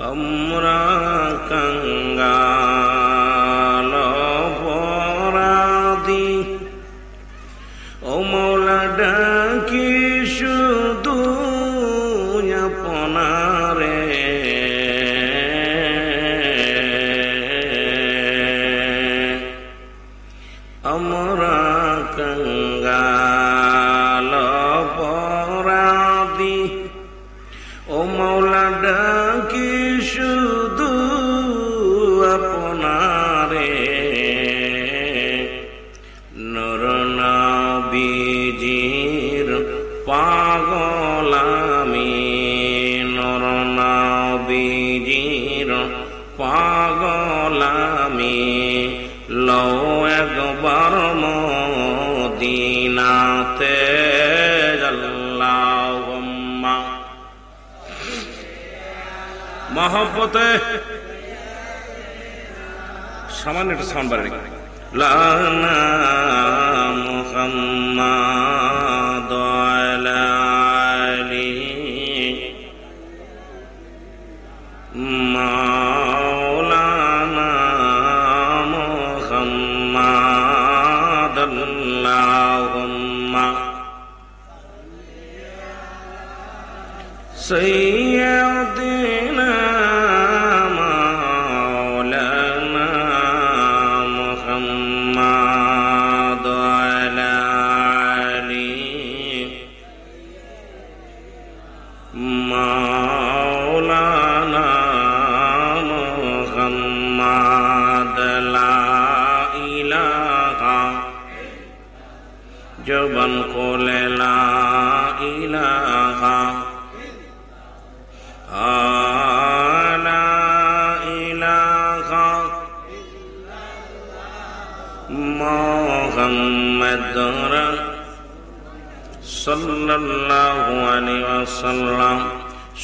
আমরা কাঙ্গাল অপরাধী, ও মৌলা ডাকি শুধু আপনারে। আমরা কাঙ্গাল অপরাধী, ও মৌলা ডাকি শুধু আপনারে। নূর নবীজির পাগল আমি, নূর নবীজির পাগল আমি। লও একবার মদিনাতে আল্লাহুম্মা মহব্বতে সামান্য একটা সাউন্ড বাড়ি লানা মুহাম্মাদ আলা আলি মাওলানা মুহাম্মাদ আল্লাহুম্মা সাইয়্যিদিনা জবান খোলে লা ইলাহা লা ইলাহা মুহাম্মাদুর সাল্লাল্লাহু আলাইহি ওয়াসাল্লাম।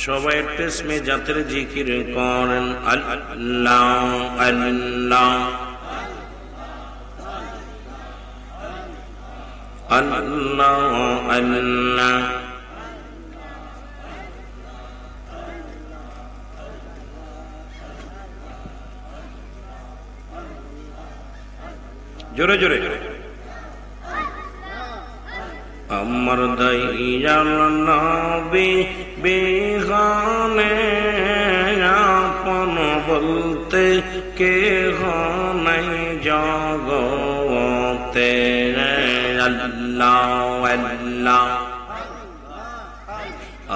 সবাই তেসমে জাতের জিকির করেন আল্লাহ আল্লাহ আল্লাহ আল্লাহ। জোরে জোরে আমার দয়াল নবী বিহানে আপন বলতে কেহ নাই জগতে। আল্লাহ আল্লাহ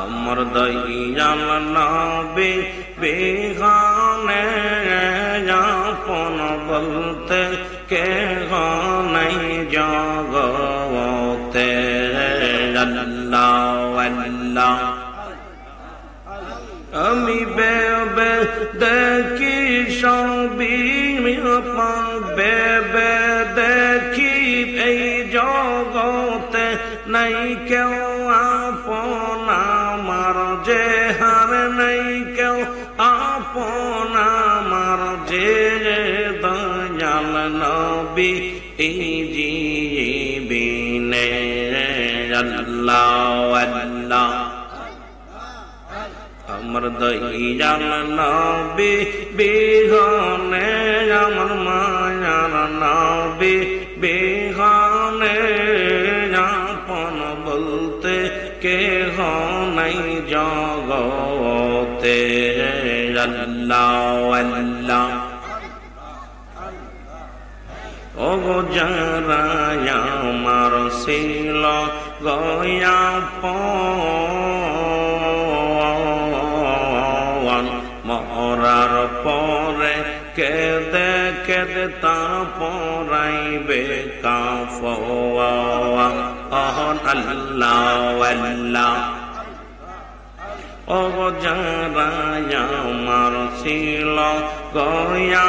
আমার দয়াল নবী বিহানে আপন বলতে কেহ নাই জগতে। আল্লাহ আল্লাহ আমি বেবে দেখি সবই বেবে দেখি এই জগতে নাই কেউ আপন আমার যে হার নাই কেউ আপন আমার যে দয়াল নবী এই জীবিনে। আল্লাহ আল্লাহ আমার দয়াল নবী বিহনে আমার মায়ার নবী বিহনে আপন বলতে কেহ নাই জগতে। আল্লাহ আল্লাহ ও গো যারা আমার ছিল গয়া মরার পরে কেদে কেদে তার পরাইবে কাফন। আল্লাহ আল্লাহ ও যারা আমার ছিল গয়া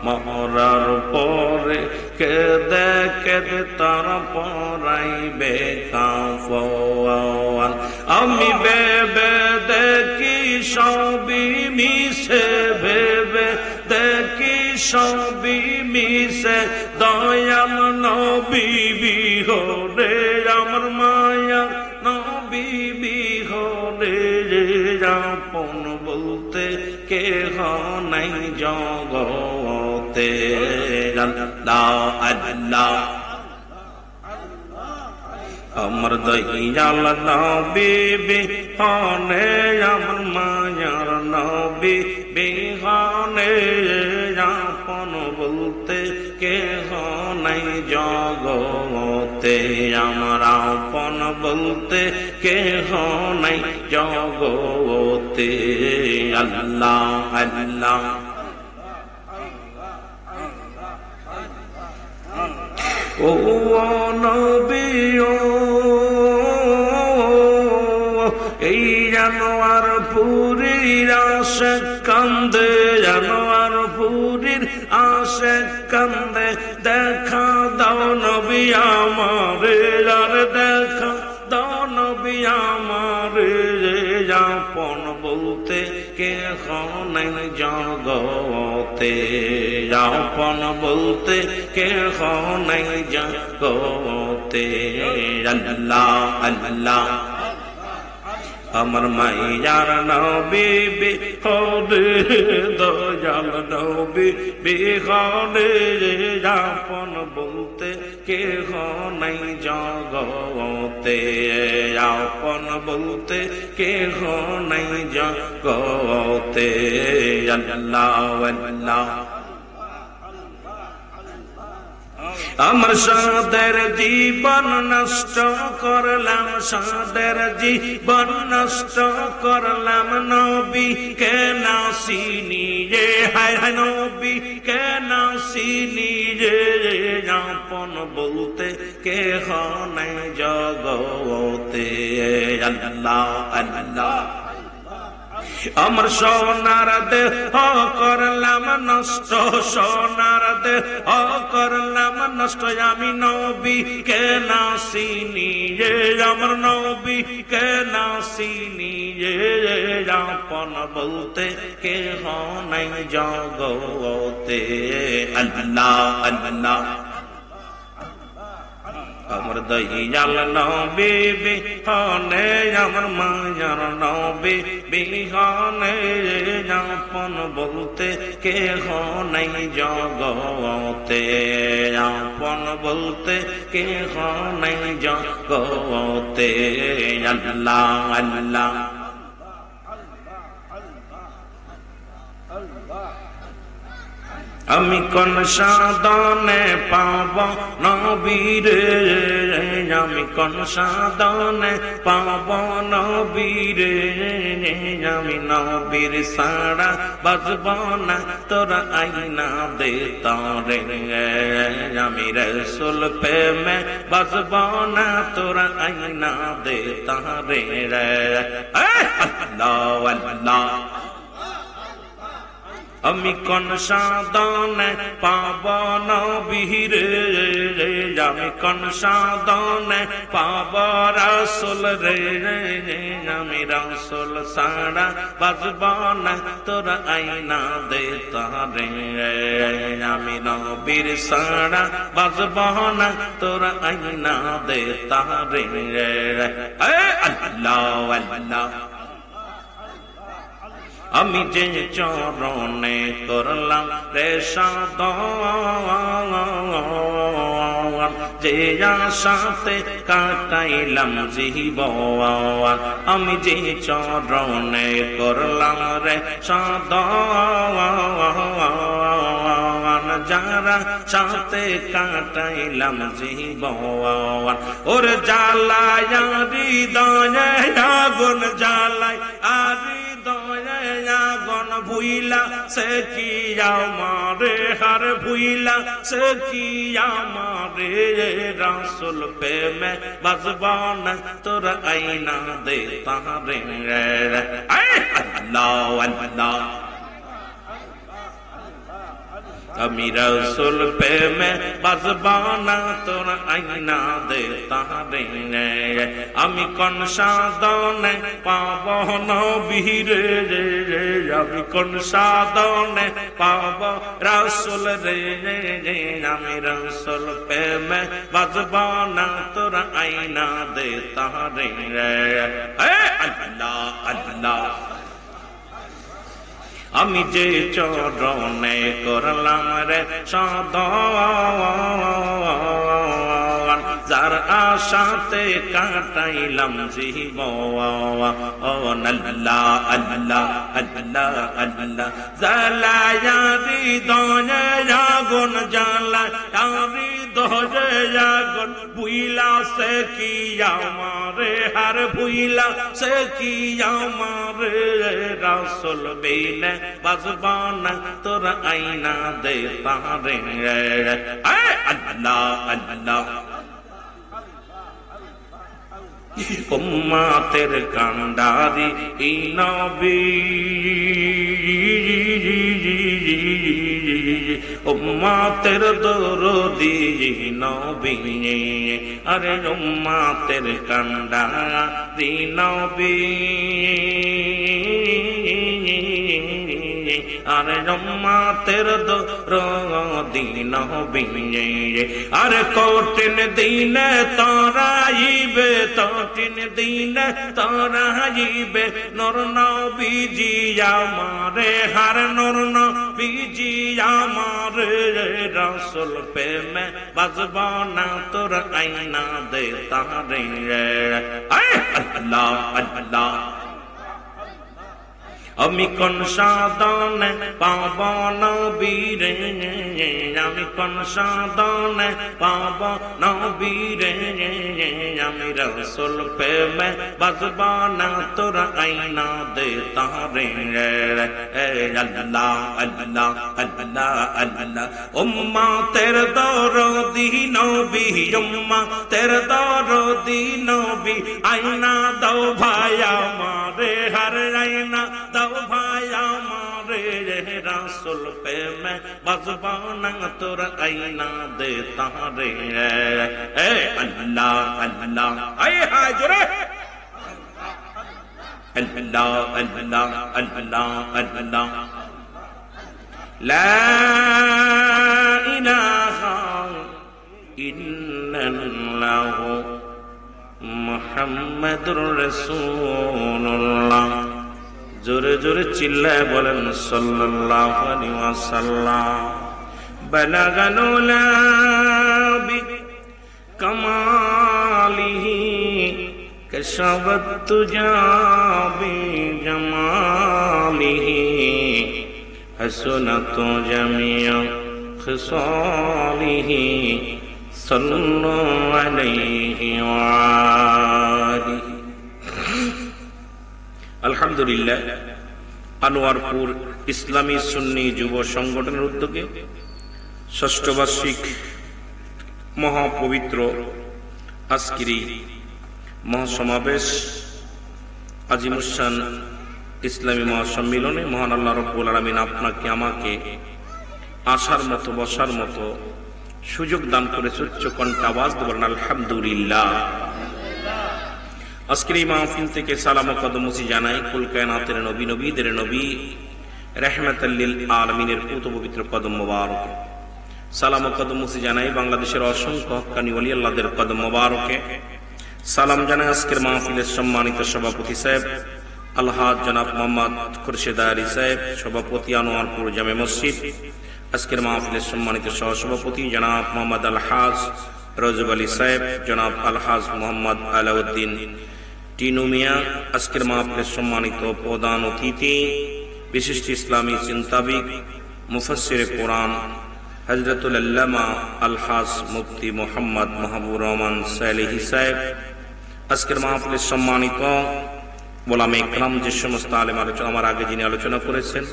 মরার পরে কেদে কেদে তার পরাইবে কাফন। আমি বেবে দেখি সবই মিশে ভেবে দেখি সবই মিশে দয়াল নবী বিহরে আমার মায়া নবী কেহ নাই জগতে আল্লাহ আল্লাহ আমার দয়াল নবী বিহনে আমার মায়ার নবী বিহনে আপন বলতে কেহ নাই জগতে আমার আপন বলতে কেহ নাই জগতে আল্লাহ আল্লাহ ও নবী এই জানোয়ার পুরীর আশে কান্দে জানোয়ার পুরীর আশে কান্দে দেখা দাও নবী আমারে আর দেখা দাও নবী আমারে আপন বলতে কেহ নাই জগতে আপন বলতে কেহ নাই জগতে আল্লাহ আল্লাহ আমার মাইয়ার নবী বিহনে দয়াল নবী বিহনে আপন বলতে কেহ নাই জগতে আপন বলতে কেহ নাই জগতে আল্লাহ আল্লাহ আমার সাদের জীবন নষ্ট করলাম সাদের জীবন নষ্ট করলাম নবী কে নাসিনি রে হায় হায় নবী কে নাসিনি রে আপন বলতে কেহ নাই জগতে আল্লাহ আল্লাহ আমার সোনার দেহ করলাম নষ্ট সোনার দেহ করলাম নষ্ট আমি নবী কে নাসিনি রে আমার নবী কে নাসিনি রে আপন বলতে কেহ নাই জগতে আল্লাহ আল্লাহ আমার দয়াল নবী বিহনে আমার মায়ার নবী বিহনে আপন বলতে কেহ নাই জগতে আপন বলতে কেহ নাই জগতে আল্লাহ আল্লাহ আমি কোন সাধনে পাব নবীরে আমি কোন সাধনে পাব নবীরে আমি নবীর সারা বাজব না তোরা আইনা দে তরে আমি রসুল প্রেমে বাজব না তোরা আইনা দে তারে রে আল্লাহ আল্লাহ আমি কোন সাধনে পাব নবীরে আমি কোন সাধনে পাব রাসূল রে আমি রাসূল সারা বাজব না তোরা আইনা দে তারে আমি নবীর সারা বাজব না তোরা আইনা দে তারে আল্লাহ আল্লাহ আমি যে চরণে করলাম রে সাধন যে আশাতে কাটাইলাম জীবন আমি যে চরণে করলাম রে সাধন যারা সাথে কাটাইলাম জীবন ওর জ্বালায় হৃদয়ে আগুন জ্বালায় আর আগুন ভুইলা সে কি আমারে হার ভুইলা সে কি আমারে রাসূল প্রেমে বাজবান তোর আইনা দে তারে আল্লাহ আল্লাহ আমি রাসূল প্রেমে বাজবানা তোর আইনা দে তারে আমি কোন সাধনে পাব নবীরে আমি কোন সাধনে পাব রাসূল রে আমি রাসূল প্রেমে বাজবানা তোর আইনা দে তারে আল্লাহ আল্লাহ আমি যে চরণে করলাম রে সদন, যার আশাতে কাটাইলাম জীবন। আল্লাহ আল্লাহ আল্লাহ আল্লাহ, জ্বালায়া হৃদয়ে আগুন, জ্বালায়া হৃদয়ে আগুন, বুইলা সে কি আমারে, হার বুইলা সে কি আমারে। রাসূল বিনে বাজবা না তোর আইনা দে তারে। আল্লাহ আল্লাহ, উম্মতের কান্ডারি এই নবী, উম্মতের দরদি নবী, আরে উম্মতের কান্ডারি নবী, আরে উম্মতের দরদি নবী। আরে কঠিন দিনে তারাইবে, কঠিন দিনে তারাইবে, নূর নবীজি আমারে, হার নূর নবীজি আমারে। রাসূল প্রেমে বাজবা না তোর আইনা দে তারে। আল্লাহ আল্লাহ, আমি কোন সাধনে পাব নবীরে, আমি কোন সাধনে পাব নবীরে, আমি রাসূল প্রেমে বাজবা না তোর আইনা দে তারে। আল্লাহ আল্লাহ আল্লাহ আল্লাহ, উম্মতের দরদি নবী, উম্মতের দরদি নবী, আইনা দাও ভাই আমারে, হার আইনা দাও ভাই আমারে। রাসূল প্রেমে বাজবা না তোর আইনা দে তারে। আল্লাহ আল্লাহ, আয় হায় জোরে আল্লাহ আল্লাহ আল্লাহ আল্লাহ, লা ইলাহা ইল্লাল্লাহ মুহাম্মাদুর রাসূলুল্লাহ। জোরে জোরে চিল্লায় বলেন সাল্লাল্লাহু আলাইহি ওয়াসাল্লাম। বালাগাল উলা বি কামালিহি, কাশাফাত তুজা বি জামালিহি, হাসনাত জামিউ খিসালিহি, সাল্লু আলাইহি ওয়া আলিহি। আলহামদুলিল্লাহ, আনোয়ারপুর ইসলামী সুন্নি যুব সংগঠনের উদ্যোগে ষষ্ঠ বার্ষিক মহাপবিত্র আজকের মহাসমাবেশ আজিমুসান ইসলামী মহাসম্মিলনে মহান আল্লাহ রাব্বুল আলামিন আপনাকে আমাকে আসার মতো বসার মতো সুযোগ দান করেছে। উচ্চ কণ্ঠে আওয়াজ দিয়ে বলেন আলহামদুলিল্লাহ। আজকের এই মাহফিল থেকে সালাম ও কদমসি জানাই কুল কায়নাতের নবী, নবীদের নবী, রাহমাতাল লিল আলামিনের পুত পবিত্র কদম মোবারকে। সালাম ও কদমসি জানাই বাংলাদেশের অসংখ্য হক্কানি ওলি আল্লাহদের কদম মোবারকে। সালাম জানাই আজকের মাহফিলের সম্মানিত সভাপতি সাহেব আলহাজ জনাব মোহাম্মদ খুরশেদ আলী সাহেব, সভাপতি আনোয়ারপুর জামে মসজিদ। আজকের মাহফিলের সম্মানিত সহসভাপতি জনাব মোহাম্মদ আলহাজ রজব আলী সাহেব, জনাব আলহাজ মোহাম্মদ আলাউদ্দিন টিনু মিয়া। আজকের মাহফিলের সম্মানিত প্রধান অতিথি বিশিষ্ট ইসলামী চিন্তাবিদ মুফাসসিরে কোরআন হযরতুল আল্লামা আলহাজ মুফতি মোহাম্মদ মাহবুব রহমান সালেহী সাহেব। আজকের মাহফিলের সম্মানিত ওলামা ইকরাম, যে সমস্ত আলেম আলোচনা আমার আগে যিনি আলোচনা করেছেন,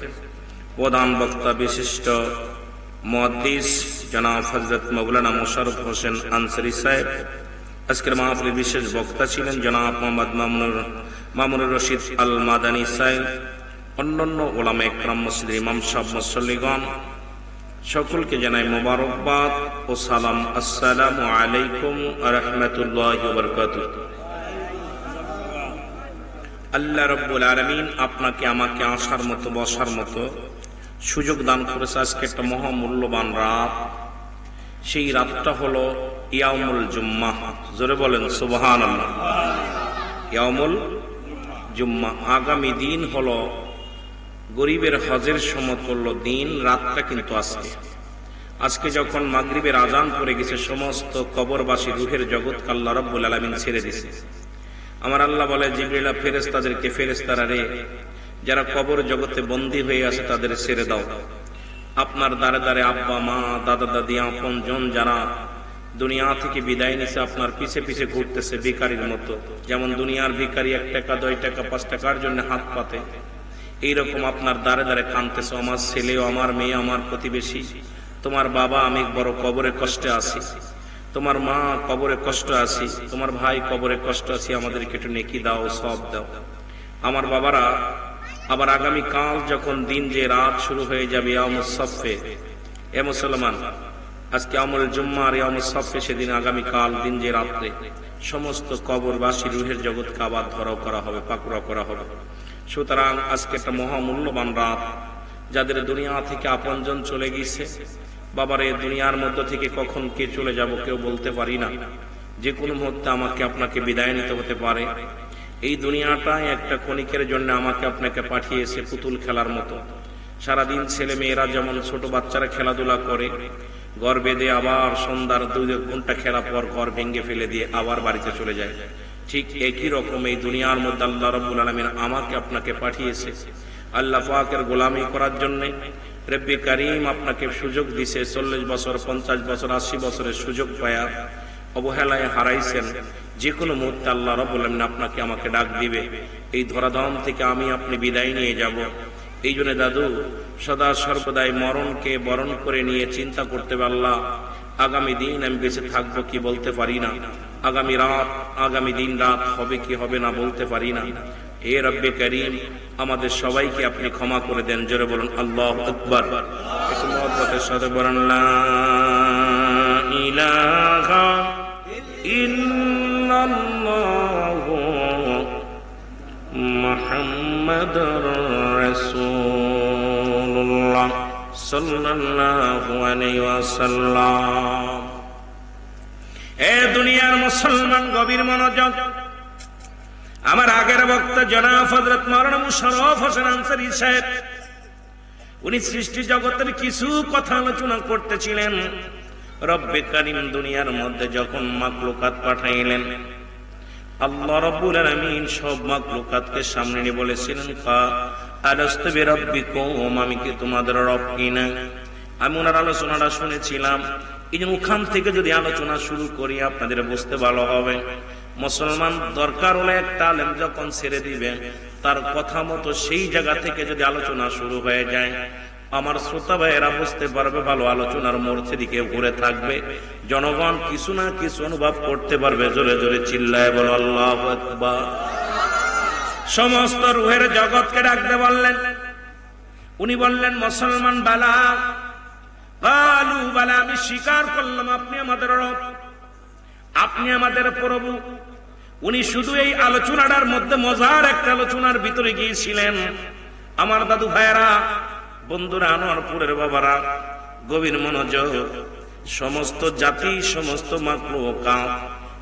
প্রধান বক্তা বিশিষ্ট মুহাদ্দিস জনাব হযরত মাওলানা মোশাররফ হোসেন আনসারী সাহেব। আজকের মাহফিলের বিশেষ বক্তা ছিলেন জনাব মোহাম্মদ মামুনুর রশিদ আল মাদানী সাহেব। অন্যান্য ওলামা ইকরাম, মসজিদের ইমাম সাহেব, মুসল্লিগণ, সকলকে জানাই মোবারকবাদ ও সালাম। আসসালামু আলাইকুম ওয়া রাহমাতুল্লাহি ওয়া বারাকাতুহু। আল্লাহ রাব্বুল আলামিন আপনাকে আমাকে আসার মতো বসার মতো সুযোগ দান করেছে। আজকে একটা মহামূল্যবান রাত, সেই রাতটা হলো ইয়াউমুল জুম্মাহ। জোরে বলেন সুবহানাল্লাহ। ইয়াউমুল জুম্মাহ, আগামী দিন হলো গরিবের হজের সমতুল্য দিন, রাতটা কিন্তু আজকে যখন মাগরিবের আজান পড়ে গেছে, সমস্ত কবরবাসী রুহের জগৎকে আল্লাহ রাব্বুল আলামিন ছেড়ে দিয়েছে। আমার আল্লাহ বলে, জিবরিল ফেরেশতাদেরকে, ফেরেশতারা রে, যারা কবর জগতে বন্দী হয়ে আছে তাদের ছেড়ে দাও। আপনার দ্বারে দ্বারে আব্বা মা দাদা দাদি আপন জন যারা দুনিয়া থেকে বিদায় নিছে, আপনার পিছে পিছে ঘুরতেছে ভিখারির মতো। যেমন দুনিয়ার ভিখারি 1 টাকা 2 টাকা 5 টাকার জন্য হাত পাতে, এইরকম আপনার দ্বারে দ্বারে কাঁদতেছে, আমার ছেলে, আমার মেয়ে, আমার প্রতিবেশী, তোমার বাবা, আমি বড় কবরে কষ্টে আছি, তোমার মা কবরে কষ্ট আছি, তোমার ভাই কবরে কষ্ট আছি, আমাদেরকে একটু নেকি দাও, সব দাও। আমার বাবারা, আবার আগামী কাল যখন দিন যে রাত শুরু হয়ে যাবে, ইয়ামুস সাফে, এ মুসলমান, আজকে আমল জুম্মা আর ইয়ামুস সাফে, সেদিন আগামী কাল দিন যে রাত্রে সমস্ত কবরবাসী রুহের জগৎকে আবার ধরাও করা হবে, পাকুড়া করা হবে। সুতরাং আজকে একটা মহামূল্যবান রাত। যাদের দুনিয়া থেকে আপনজন চলে গেছে, বাবার এই দুনিয়ার মধ্য থেকে কখন কে চলে যাব কেউ বলতে পারি না। যে কোনো মুহূর্তে আমাকে আপনাকে বিদায় নিতে হতে পারে। এই দুনিয়াটাই একটা ক্ষণিকের জন্য আমাকে আপনাকে পাঠিয়েছে পুতুল খেলার মতো। সারাদিন ছেলে মেয়েরা যেমন ছোট বাচ্চারা খেলাধুলা করে, ঘর বেঁধে আবার সন্ধ্যার 2 ঘন্টা খেলা পর ঘর ভেঙে ফেলে দিয়ে আবার বাড়িতে চলে যায়, ঠিক একই রকম এই দুনিয়ার মধ্যে আল্লাহ রাব্বুল আলামিন আমাকে আপনাকে পাঠিয়েছে আল্লাহ পাকের গোলামি করার জন্য। রব্বে কারীম আপনাকে সুযোগ দিছে, 40 বছর 50 বছর 80 বছরের সুযোগ পায়া অবহেলায় হারাইছেন। যে কোনো মুহূর্তে আল্লাহ রাব্বুল আলামিন আপনাকে আমাকে ডাক দিবে, এই ধরাধাম থেকে আমি আপনি বিদায় নিয়ে যাব। এই জন্য দাদু সদা সর্বদাই মরণকে বরণ করে নিয়ে চিন্তা করতে হবে, আল্লাহ আগামী দিন আমি বেঁচে থাকবো কি বলতে পারি না, আগামী রাত আগামী দিন রাত হবে কি হবে না বলতে পারি না। হে রব্বে কারীম, আমাদের সবাইকে আপনি ক্ষমা করে দেন। জোরে বলুন আল্লাহু আকবার। একটু মহব্বতের সাথে বলেন লা ইলাহা ইল্লাল্লাহু মুহাম্মাদুর রাসূলুল্লাহ সাল্লাল্লাহু আলাইহি ওয়াসাল্লাম। এ দুনিয়ার মুসলমান, গভীর মনোযোগ। আমার আগের বক্তা জনাব হযরত মাওলানা মুশাররফ হোসেন আনসারী সাহেব, উনি সৃষ্টি জগতের কিছু কথা আলোচনা করতেছিলেন। রব্বে কারীম দুনিয়ার মধ্যে যখন মাখলুকাত পাঠাইলেন, আল্লাহ রাব্বুল আলামিন সব মাখলুকাতকে সামনে নিয়ে বলেছিলেন, আলাস্তু বিরাব্বিকুম, আমি কি তোমাদের রব কিনা? আমি ওনার আলোচনাটা শুনেছিলাম। এই জন্য ওখান থেকে যদি আলোচনা শুরু করি আপনাদের বুঝতে ভালো হবে। মুসলমান দরকার হলে একটা আলেম যখন ছেড়ে দিবেন, তার কথা মতো সেই জায়গা থেকে যদি আলোচনা শুরু হয়ে যায়, আমার শ্রোতা ভাইয়েরা বুঝতে পারবে, ভালো আলোচনার মোড় দিকে ঘুরে থাকবে, জনগণ কিছু না কিছু অনুভব করতে পারবে। জোরে জোরে চিল্লায় বলো আল্লাহু আকবার। সমস্ত রুহের জগৎকে ডাকতে বললেন। উনি বললেন, মুসলমান বালা কালু বালা, আমি স্বীকার করলাম আপনি আমাদের রব, আপনি আমাদের প্রভু। উনি শুধু এই আলোচনাটার মধ্যে মজার একটা আলোচনার ভিতরে গিয়েছিলেন। আমার দাদু ভাইয়েরা, বন্ধুরা, আনোয়ারপুরের বাবারা, গভীর মনোযোগ। সমস্ত জাতি, সমস্ত মাখলুকাত,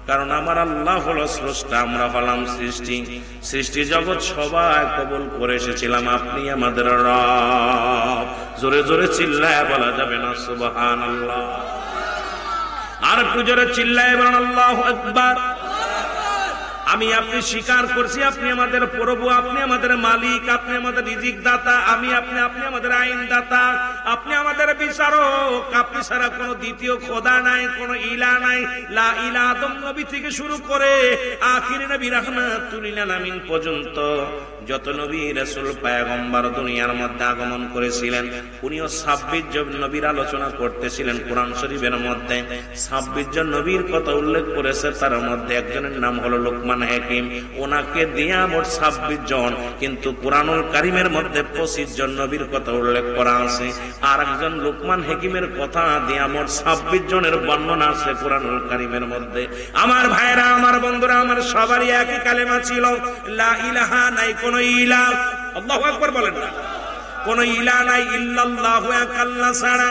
কারণ আমার আল্লাহ হলো স্রষ্টা, আমরা হলাম সৃষ্টি। সৃষ্টি জগৎ সবাই কবুল করে এসেছিলাম আপনি আমাদের রব। জোরে জোরে চিল্লায় বলা যাবে না সুবহানাল্লাহ? আর একটু জোরে চিল্লায় বলেন আল্লাহু আকবার। আমি আপনি স্বীকার করছি আপনি আমাদের প্রভু, আপনি আমাদের মালিক, আপনি আমাদের রিজিক দাতা, আমি আপনি, আপনি আমাদের আইন দাতা, আপনি আমাদের বিচারক। আপনি ছাড়া কোনো দ্বিতীয় খোদা নাই, কোনো ইলা নাই। লা ইলাহা আদম নবী থেকে শুরু করে আখির নবী রাহমাতুল লিল আলামিন পর্যন্ত যত নবী রাসূল পয়গম্বর দুনিয়ার মধ্যে আগমন করেছিলেন, উনিও 26 জন নবীর আলোচনা করতেছিলেন। কোরআন শরীফের মধ্যে 26 জন নবীর কথা উল্লেখ করেছে। তার মধ্যে একজনের নাম হলো লোকমান হাকিম, ওনাকে দিয়া মোট 26 জন, কিন্তু কুরআনুল কারীমের মধ্যে 25 জন নবীর কথা উল্লেখ করা আছে। আর একজন লোকমান হাকিমের কথা দিয়া মোট 26 জনের বর্ণনা আছে কুরআনুল কারীমের মধ্যে। আমার ভাইরা, আমার বন্ধুরা, আমার সবারই একই কালেমা ছিল, লা ইলাহা, নাই কোন ইলাহ। আল্লাহু আকবার বলেন না? কোন ইলাহ নাই, ইল্লাল্লাহু, এক আল্লাহ ছাড়া।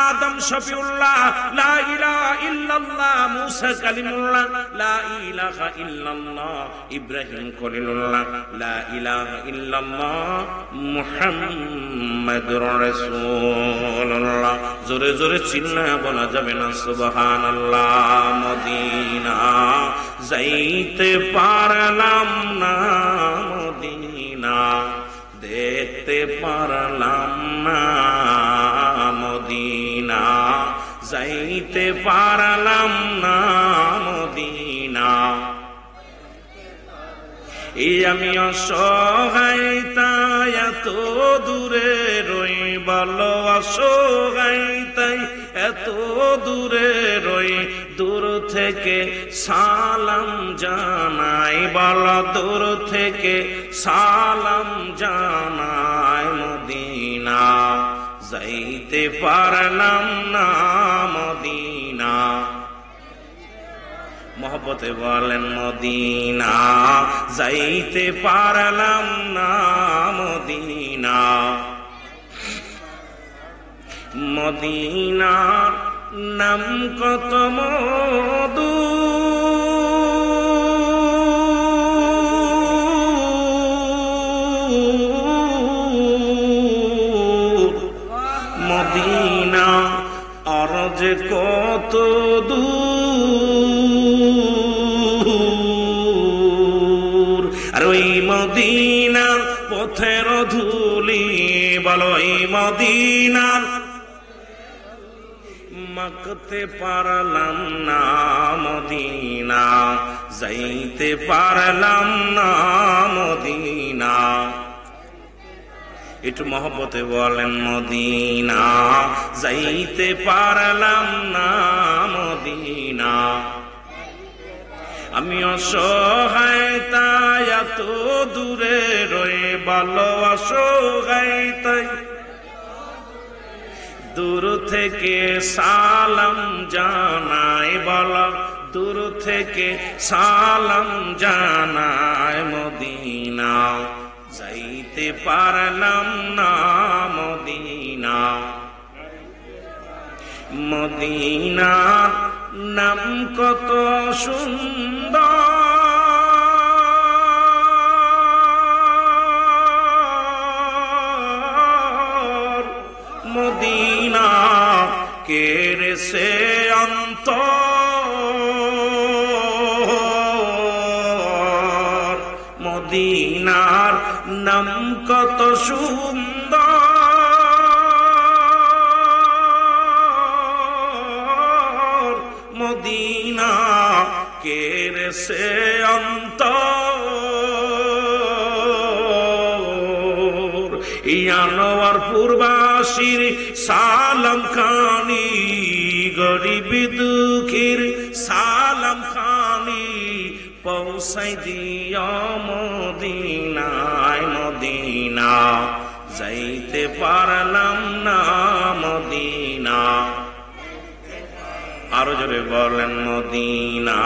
আদম শফিউল্লাহ লা ইলাহা ইল্লাল্লাহ, মুসা কালিমুল্লাহ লা ইলাহা ইল্লাল্লাহ, ইব্রাহিম খলিলুল্লাহ লা ইলাহা ইল্লাল্লাহ, মুহাম্মাদুর রাসূলুল্লাহ। জোরে জোরে চিল্লায়া বলা যাবে না সুবহানাল্লাহ। মদিনা যাইতে পারলাম না, মদিনা দেখতে পারলাম না, মদিনা যাইতে পারলাম না, মদিনা। এই আমি অসহায় তাই এত দূরে রই, বলো অসহায় তাই এত দূরে রই, দূর থেকে সালাম জানাই, বলো দূর থেকে সালাম জানাই, মদিনা যাইতে পারলাম না, মদিনা। মহব্বতে বলেন মদিনা যাইতে পারলাম না, মদিনা। মদিনার নাম কত মধু, মদিনা আর যে কত দূর, আর ওই মদিনার পথের ধুলি, বলো এই মদিনার মাখতে পারলাম না, মদিনা যাইতে পারলাম না, মদিনা। একটু মহব্বতে বলেন মদিনা যাইতে পারলাম না, মদিনা। আমি অসহায় তাই এত দূরে রয়ে, বলো অসহায় তাই দূর থেকে সালাম জানাই, বলো দূর থেকে সালাম জানাই, মদিনা যাইতে পারলাম না, মদিনা। মদিনার নাম কত সুন্দর, মদিনা কেড়ে সে অন্তর, মদিনার নাম কত সুন্দর, মদিনা কেড়ে সে অন্তর। এই আনোয়ারপুর বাসীর সালাম খানি, গরিব দুঃখীর সালাম খানি পৌঁছাই দিও মদিনায়, মদিনা যাইতে পারলাম না, মদিনা। আরো জোরে বলেন মদিনা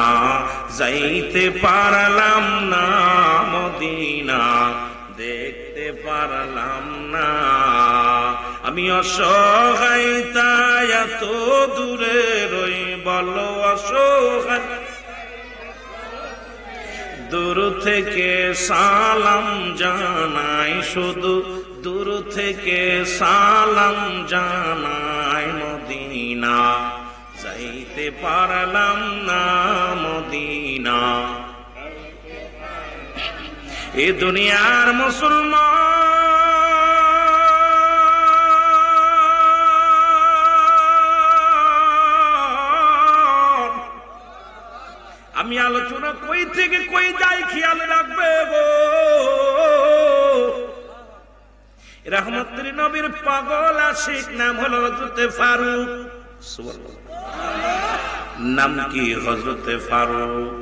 যাইতে পারলাম না, মদিনা দেখতে পারলাম না। আমি অসহায় তাই এত দূরে রই, বলো অসহায় দূর থেকে সালাম জানাই, শুধু দূর থেকে সালাম জানাই, মদিনা যাইতে পারলাম না, মদিনা। এ দুনিয়ার মুসলমান, আমি আলোচনা কই থেকে কই যাই খেয়াল রাখবে গো। রহমতের নবীর পাগল আশিক নাম হলো হযরতে ফারুক। নাম কি হযরতে ফারুক?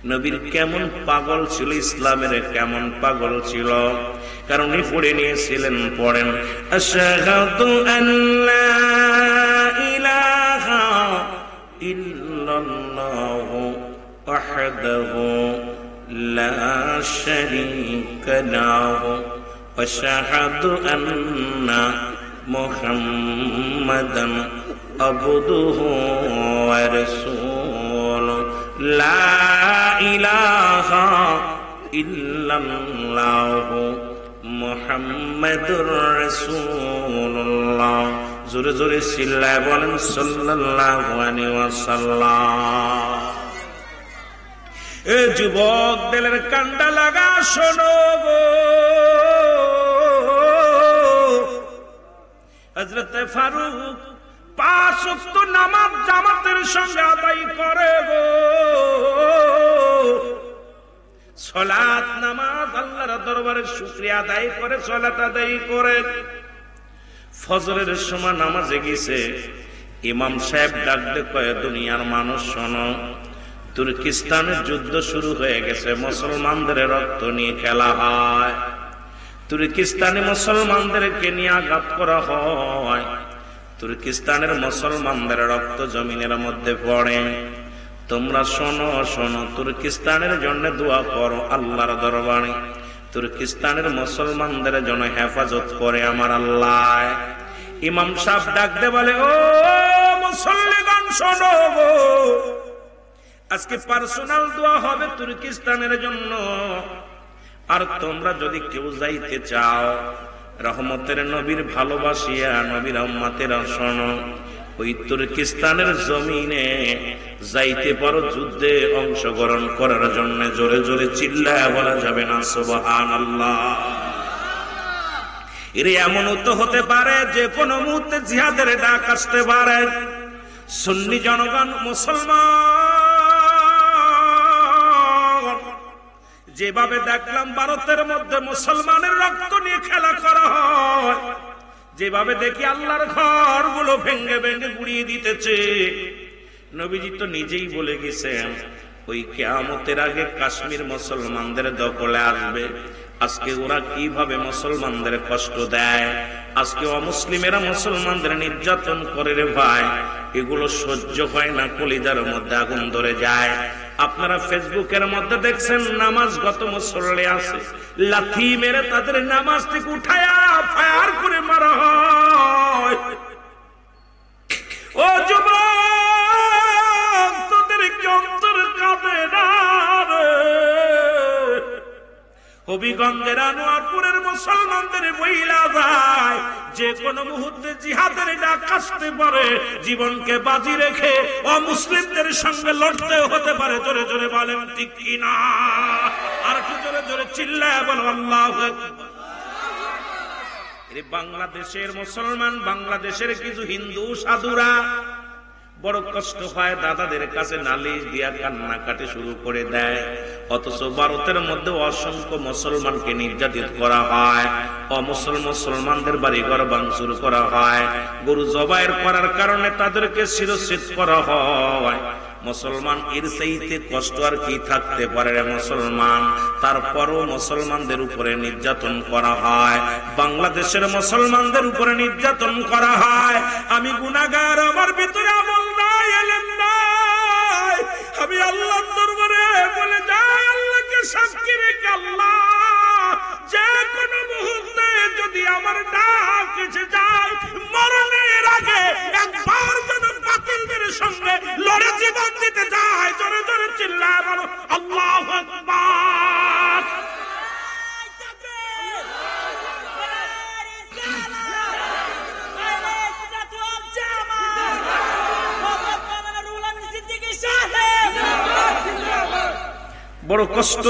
নবীর কেমন পাগল ছিল, ইসলামের কেমন পাগল ছিল, কারণ উনি পড়ে নিয়েছিলেন, পড়েন আশহাদু আল্লা ইলাহা ইল্লাল্লাহু ওয়াহদাহু লা শারীকা লাহু ওয়া আশহাদু আন্না মুহাম্মাদান আবদুহু ওয়া রাসূলুহু লা ইলাহা ইল্লাল্লাহু মুহাম্মাদুর রাসূলুল্লাহ। জোরে জোরে চিল্লায় বলেন সাল্লাল্লাহু আলাইহি ওয়াসাল্লাম। এ যুবক দিলের কান্ডা লাগা শোনো গো, হযরত ফারুক 5 ওয়াক্ত নামাজ জামাতের সঙ্গে আদায় করে গো। সালাত নামাজ আল্লাহর দরবারে শুকরিয়া আদায় করে, সালাত আদায় করে। ফজরের সময় নামাজে গেছে, ইমাম সাহেব ডাকতে কয়, দুনিয়ার মানুষ শোনো, তুর্কিস্তানের যুদ্ধ শুরু হয়ে গেছে, মুসলমানদের রক্ত নিয়ে খেলা হয়, তুর্কিস্তানে মুসলমানদেরকে নিয়ে আঘাত করা হয়, তুর্কিস্তানের মুসলমানদের রক্ত জমিনের মধ্যে পড়ে। তোমরা শোনো শোনো, তুর্কিস্তানের জন্য দোয়া করো আল্লাহর দরবারে, তুর্কিস্তানের মুসলমানদের জন্য হেফাজত করে আমার আল্লাহ। ইমাম সাহেব ডাকতে বলে, ও মুসল্লিগণ শোনো গো, আজকে পার্সোনাল দোয়া হবে তুর্কিস্তানের জন্য। আর তোমরা যদি কেউ যাইতে চাও, রহমতের নবীর ভালোবাসিয়া নবীর উম্মতেরা শোনো, ওই তুর্কিস্তানের জমিনে যাইতে পারো, যুদ্ধে অংশগ্রহণ করার জন্য। জোরে জোরে চিল্লায় বলা যাবে না সুবহানাল্লাহ? এর এমন তো হতে পারে যে কোনো মুহূর্তে জিহাদের ডাক আসতে পারে। সুন্নি জনগণ মুসলমান, যেভাবে দেখলাম ভারতের মধ্যে মুসলমানের রক্ত নিয়ে খেলা করা হয়, যেভাবে দেখি আল্লাহর ঘরগুলো ভেঙ্গে ভেঙ্গে গুড়িয়ে দিতেছে, নবীজি তো নিজেই বলে গেছেন ওই কিয়ামতের আগে কাশ্মীর মুসলমানদের দখলে আসবে। আজকে ওরা কিভাবে মুসলমানদের কষ্ট দেয়, আজকে অমুসলিমেরা মুসলমানদের নির্যাতন করে রে ভাই, এগুলো সহ্য হয় না, কলিজার মধ্যে আগুন ধরে যায়। আপনারা ফেসবুকের মধ্যে দেখছেন নামাজ গত মুসল্লি আছে, লাথি মেরে তাদের নামাজ থেকে উঠায়া ফায়ার করে মারা হয়। ও যুবক, তোদের কি অন্তর কাঁদে না রে? হবিগঞ্জের আনোয়ারপুরের মুসলমানদের বইলা যায়, যে কোনো মুহূর্তে জিহাদের ডাক আসতে পারে, জীবনকে বাজি রেখে অমুসলিমদের সঙ্গে লড়তে হতে পারে। জোরে জোরে বলেন ঠিক কিনা? আর একটু জোরে জোরে চিল্লায় বলো আল্লাহু আকবার। বাংলাদেশের মুসলমান, বাংলাদেশের কিছু হিন্দু সাধুরা বড় কষ্ট হয়, দাদাদের কাছে নালিশ দিয়া কান্নাকাটি শুরু করে দেয়। অথচ ভারতের মধ্যে অসংখ্য মুসলমানকে নির্যাতিত করা হয়, মুসলমানদের বাড়িঘর ভাঙচুর করা হয়, গরু জবাইয়ের করার কারণে তাদেরকে শিরচ্ছেদ করা হয়। মুসলমান এর চাইতে কষ্ট আর কি থাকতে পারে রে মুসলমান? তারপরও মুসলমানদের উপরে নির্যাতন করা হয়, বাংলাদেশের মুসলমানদের উপরে নির্যাতন করা হয়। আমি গুনাহগার, আমার ভিতরে আমল নাই, ইলম নাই, আমি আল্লাহর দরবারে বলে যাই, আল্লাহকে সাক্ষী রেখে, আল্লাহ যে কোনো মুহূর্তে যদি আমার ডাক এসে যায়, মরণের আগে একবার যেন বাতিলদের সঙ্গে লড়ে জীবন দিতে যায়। জোরে জোরে চিল্লায় বলো আল্লাহু আকবার। বড় কষ্ট।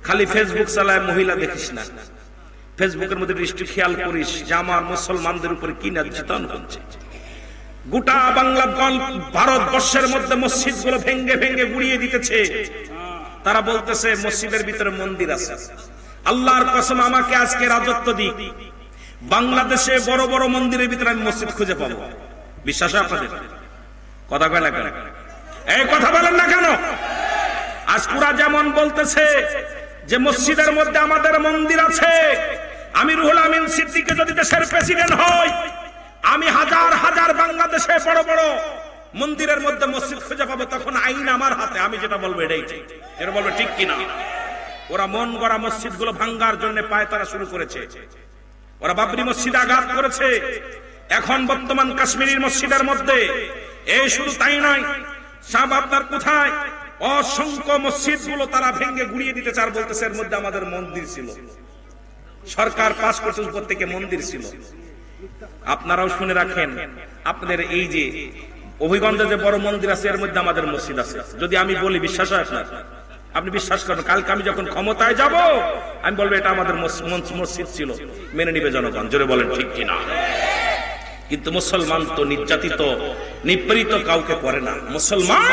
খালি ফেসবুক চালায় মহিলা দেখিস না, ফেসবুকের মধ্যে দৃষ্টি খেয়াল করিস যে আমার মুসলমানদের উপরে কি নির্যাতন হচ্ছে। গোটা বাংলা ভারতবর্ষের মধ্যে মসজিদ গুলো ভেঙ্গে ভেঙ্গে গুড়িয়ে দিতেছে। তারা বলতেছে মসজিদের ভিতরে মন্দির আছে। আল্লাহর কসম, আমাকে আজকে রাজত্ব দিক, বাংলাদেশে বড় বড় মন্দিরের ভিতরে আমি মসজিদ খুঁজে পাবো। বিশ্বাস আপনাদের? কথা কয় না কেন? এই কথা বলেন না কেন? আজকুরা যেমন বলতেছে যে মসজিদের মধ্যে আমাদের মন্দির আছে, আমি রুহুল আমিন সিদ্দিকী যদি দেশের প্রেসিডেন্ট হই, আমি হাজার হাজার বাংলাদেশে বড় বড় মন্দিরের মধ্যে মসজিদ খুঁজে পাবো, তখন আইন আমার হাতে, আমি যেটা বলবো এটাই ঠিক। এটা বলবো ঠিক কিনা? ওরা মন গড়া মসজিদ গুলো ভাঙ্গার জন্য পায়তারা শুরু করেছে। ওরা বাবরি মসজিদে আঘাত করেছে, এখন বর্তমান কাশ্মীরের মসজিদের মধ্যে। এই শুধু তাই নয়, সাহেব আপনার কোথায় অসংখ্য মসজিদ গুলো তারা ভেঙে গুড়িয়ে দিতে চার, বলতেছে এর মধ্যে আমাদের মন্দির ছিল, সরকার পাস করছে উপর থেকে মন্দির ছিল। আপনারাও শুনে রাখেন, আপনাদের এই যে অভিগঞ্জে যে বড় মন্দির আছে এর মধ্যে আমাদের মসজিদ আছে। যদি আমি বলি বিশ্বাস হয় আপনার? আপনি বিশ্বাস করেন? কালকে আমি যখন ক্ষমতায় যাব আমি বলবো এটা আমাদের মসজিদ ছিল, মেনে নিবে জনগণ। জোরে বলেন ঠিক কিনা? কিন্তু মুসলমান তো নির্যাতিত নিপীড়িত কাউকে করে না। মুসলমান,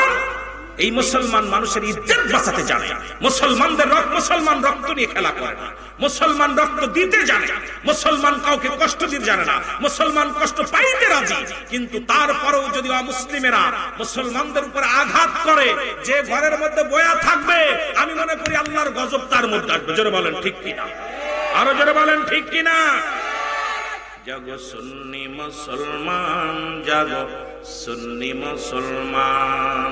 এই মুসলমান মানুষের ইজ্জত বাঁচাতে জানে। মুসলমান রক্ত নিয়ে খেলা করে না। মুসলমান রক্ত দিতে জানে। মুসলমান কাউকে কষ্ট দিতে জানে না। মুসলমান কষ্ট পাইতে রাজি, কিন্তু তারপরেও যদি অমুসলিমেরা মুসলমানদের উপরে আঘাত করে, যে ঘরের মধ্যে বয়া থাকবে আমি মনে করি আল্লাহর গজব তার মধ্যে আসবে। জোরে বলেন ঠিক কিনা? আরো জোরে বলেন ঠিক কিনা? জাগো সুন্নি মুসলমান, জাগো সুন্নি মুসলমান,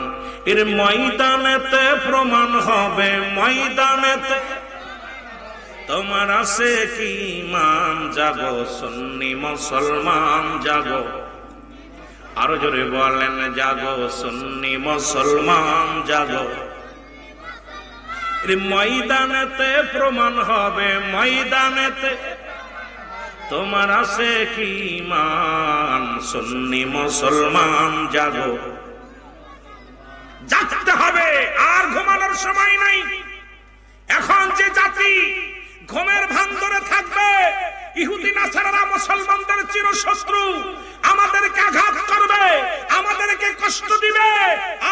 এর ময়দানেতে প্রমাণ হবে, ময়দানেতে তোমার আছে কি ইমান। জাগো সুন্নি মুসলমান, জাগো। আরো জোরে বলেন জাগো সুন্নি মুসলমান, জাগো। এর ময়দানেতে প্রমাণ হবে, ময়দানেতে তোমার আছে কি ইমান। সুন্নি মুসলমান জাগো, জাগতে হবে, আর ঘুমানোর সময় নাই। এখন যে জাতি ঘুমের ভান ধরে থাকবে, ইহুদি নাসারারা মুসলমানদের চিরশত্রু, আমাদেরকে আঘাত করবে, আমাদেরকে কষ্ট দিবে,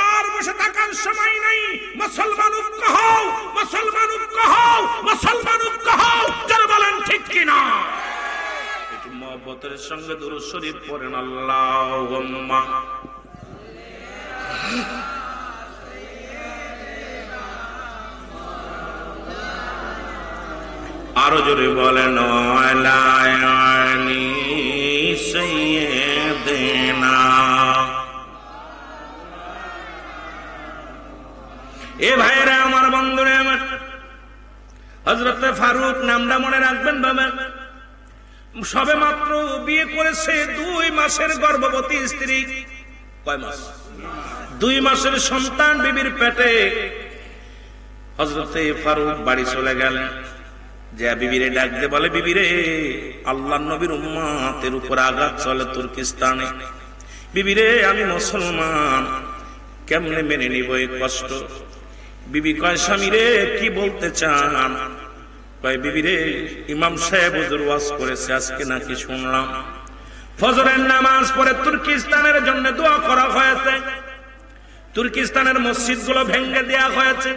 আর বসে থাকার সময় নাই। মুসলমান ঐক্য হও, মুসলমান ঐক্য হও, মুসলমান ঐক্য হও। যারা বলেন ঠিক কিনা? মহব্বতের সঙ্গে দুরূদ শরীফ পড়েন, আল্লাহুম্মা। আরো জোরে বলেন আলা আলি সাইয়্যিদিনা। এ ভাইরা আমার, বন্ধুরা আমার, হযরত ফারুক নামটা মনে রাখবেন বাবা। সবে মাত্র বিয়ে করেছে, 2 মাসের গর্ভবতী স্ত্রী। কয় মাস? 2 মাসের সন্তান বিবির পেটে। হযরত ফারুক বাড়ি চলে গেলেন, যে বিবিরে ডাক দিয়ে বলে, বিবিরে, আল্লাহর নবীর উম্মতের উপর আঘাত চলে তুর্কিস্তানে। বিবিরে, আমি মুসলমান, কেমনে মেনে নিব এই কষ্ট? বিবি কয়, স্বামী রে কি বলতে চান? কয়, বিবিরে, ইমাম সাহেব হুজুর ওয়াজ করেছে আজকে নাকি শুনলাম ফজরের নামাজ পড়ে তুর্কিস্তানের জন্য দোয়া করা হয়েছে, তুর্কিস্তানের মসজিদগুলো ভেঙে দেওয়া হয়েছে,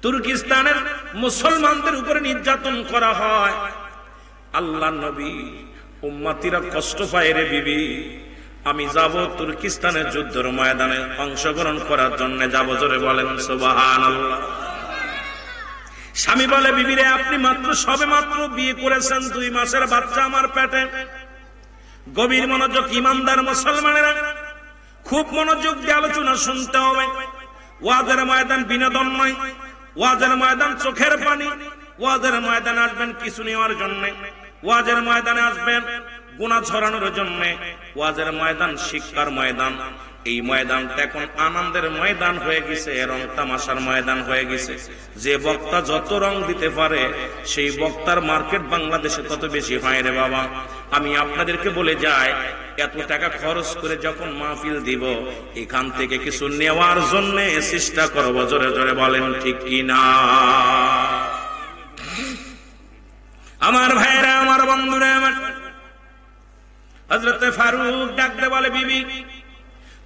তুর্কিস্তানের মুসলমানদের উপরে নির্যাতন করা হয়। আল্লাহ নবী, উম্মতিরা কষ্ট পায় রে বিবি, আমি যাব তুর্কিস্তানের যুদ্ধের ময়দানে অংশগ্রহণ করার জন্য যাব। জোরে বলেন সুবহানাল্লাহ। স্বামী বলে, বিবিরে, আপনি সবে মাত্র বিয়ে করেছেন, 2 মাসের বাচ্চা আমার পেটে। গভীর মনোযোগ ইমানদার মুসলমানেরা, খুব মনোযোগ দিয়ে আলোচনা শুনতে হবে। ওয়াজের ময়দান বিনোদন নয়, ওয়াজের ময়দান চোখের পানি। ওয়াজের ময়দানে আসবেন কিছু নেওয়ার জন্য, ওয়াজের ময়দানে আসবেন গুনাহ ছড়ানোর জন্য। ওয়াজের ময়দান শিক্ষার ময়দান। এই ময়দানটা এখন আনন্দের ময়দান হয়ে গেছে, রং তামাশার ময়দান হয়ে গেছে। যে বক্তা যত রং দিতে পারে সেই বক্তার মার্কেট বাংলাদেশে তত বেশি হয় রে বাবা। আমি আপনাদেরকে বলে যাই, এত টাকা খরচ করে যখন মাহফিল দিব, এখান থেকে কিছু নেওয়ার জন্য চেষ্টা করব। জোরে জোরে বলেন ঠিক কিনা? আমার ভাইরা, আমার বন্ধুরা আমার, হযরত ফারুক ডাকতে বলে, বিবি,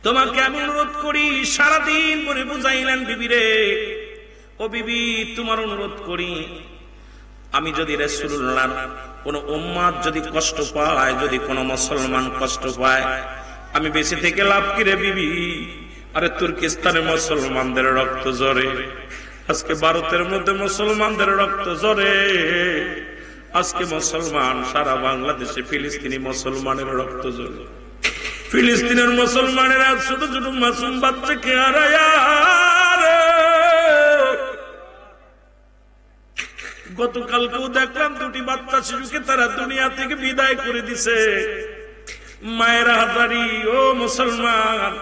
তোমাকে আমি অনুরোধ করি। সারাদিন পরে বুঝাইলেন, বিবি রে, ও বিবি, তোমার অনুরোধ করি, আমি যদি রাসূলুল্লাহর কোন উম্মত যদি কষ্ট পায়, যদি কোন মুসলমান কষ্ট পায়, আমি বেঁচে থেকে লাভ কি রে বিবি? আরে তুর্কিস্তানে মুসলমানদের রক্ত ঝরে, আজকে ভারতের মধ্যে মুসলমানদের রক্ত ঝরে, আজকে মুসলমান সারা বাংলাদেশে ফিলিস্তিনি মুসলমানের রক্ত ঝরে। ফিলিস্তিনের মুসলমানেরা ছোট ছোট মাসুম বাচ্চাকে হারায়, গতকালকেও দেখলাম দুটি বাচ্চা শিশুকে তারা দুনিয়া থেকে বিদায় করে দিছে। মায়েরা হাজারি, ও মুসলমান,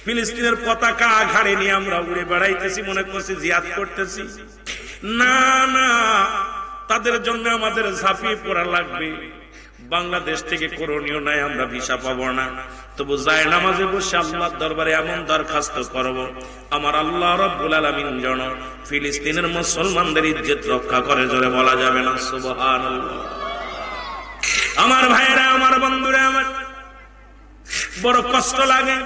ফিলিস্তিনের পতাকা ঘাড়ে নিয়ে আমরা উড়ে বেড়াইতেছি, মনে করছি জিহাদ করতেছি। না না, তাদের জন্য আমাদের ঝাঁপিয়ে পড়া লাগবে। বাংলাদেশ থেকে করণীয় নাই, আমরা ভিসা পাবো না, তবু যায় নামাজে বসে আল্লাহর দরবারে এমন দরখাস্ত করব, আমার আল্লাহ রাব্বুল আলামিন যেন ফিলিস্তিনের মুসলমানদের ইজ্জত রক্ষা করে। জোরে বলা যাবে না সুবহানাল্লাহ? আমার ভাইরা, আমার বন্ধুরা, আমার বড় কষ্ট লাগে।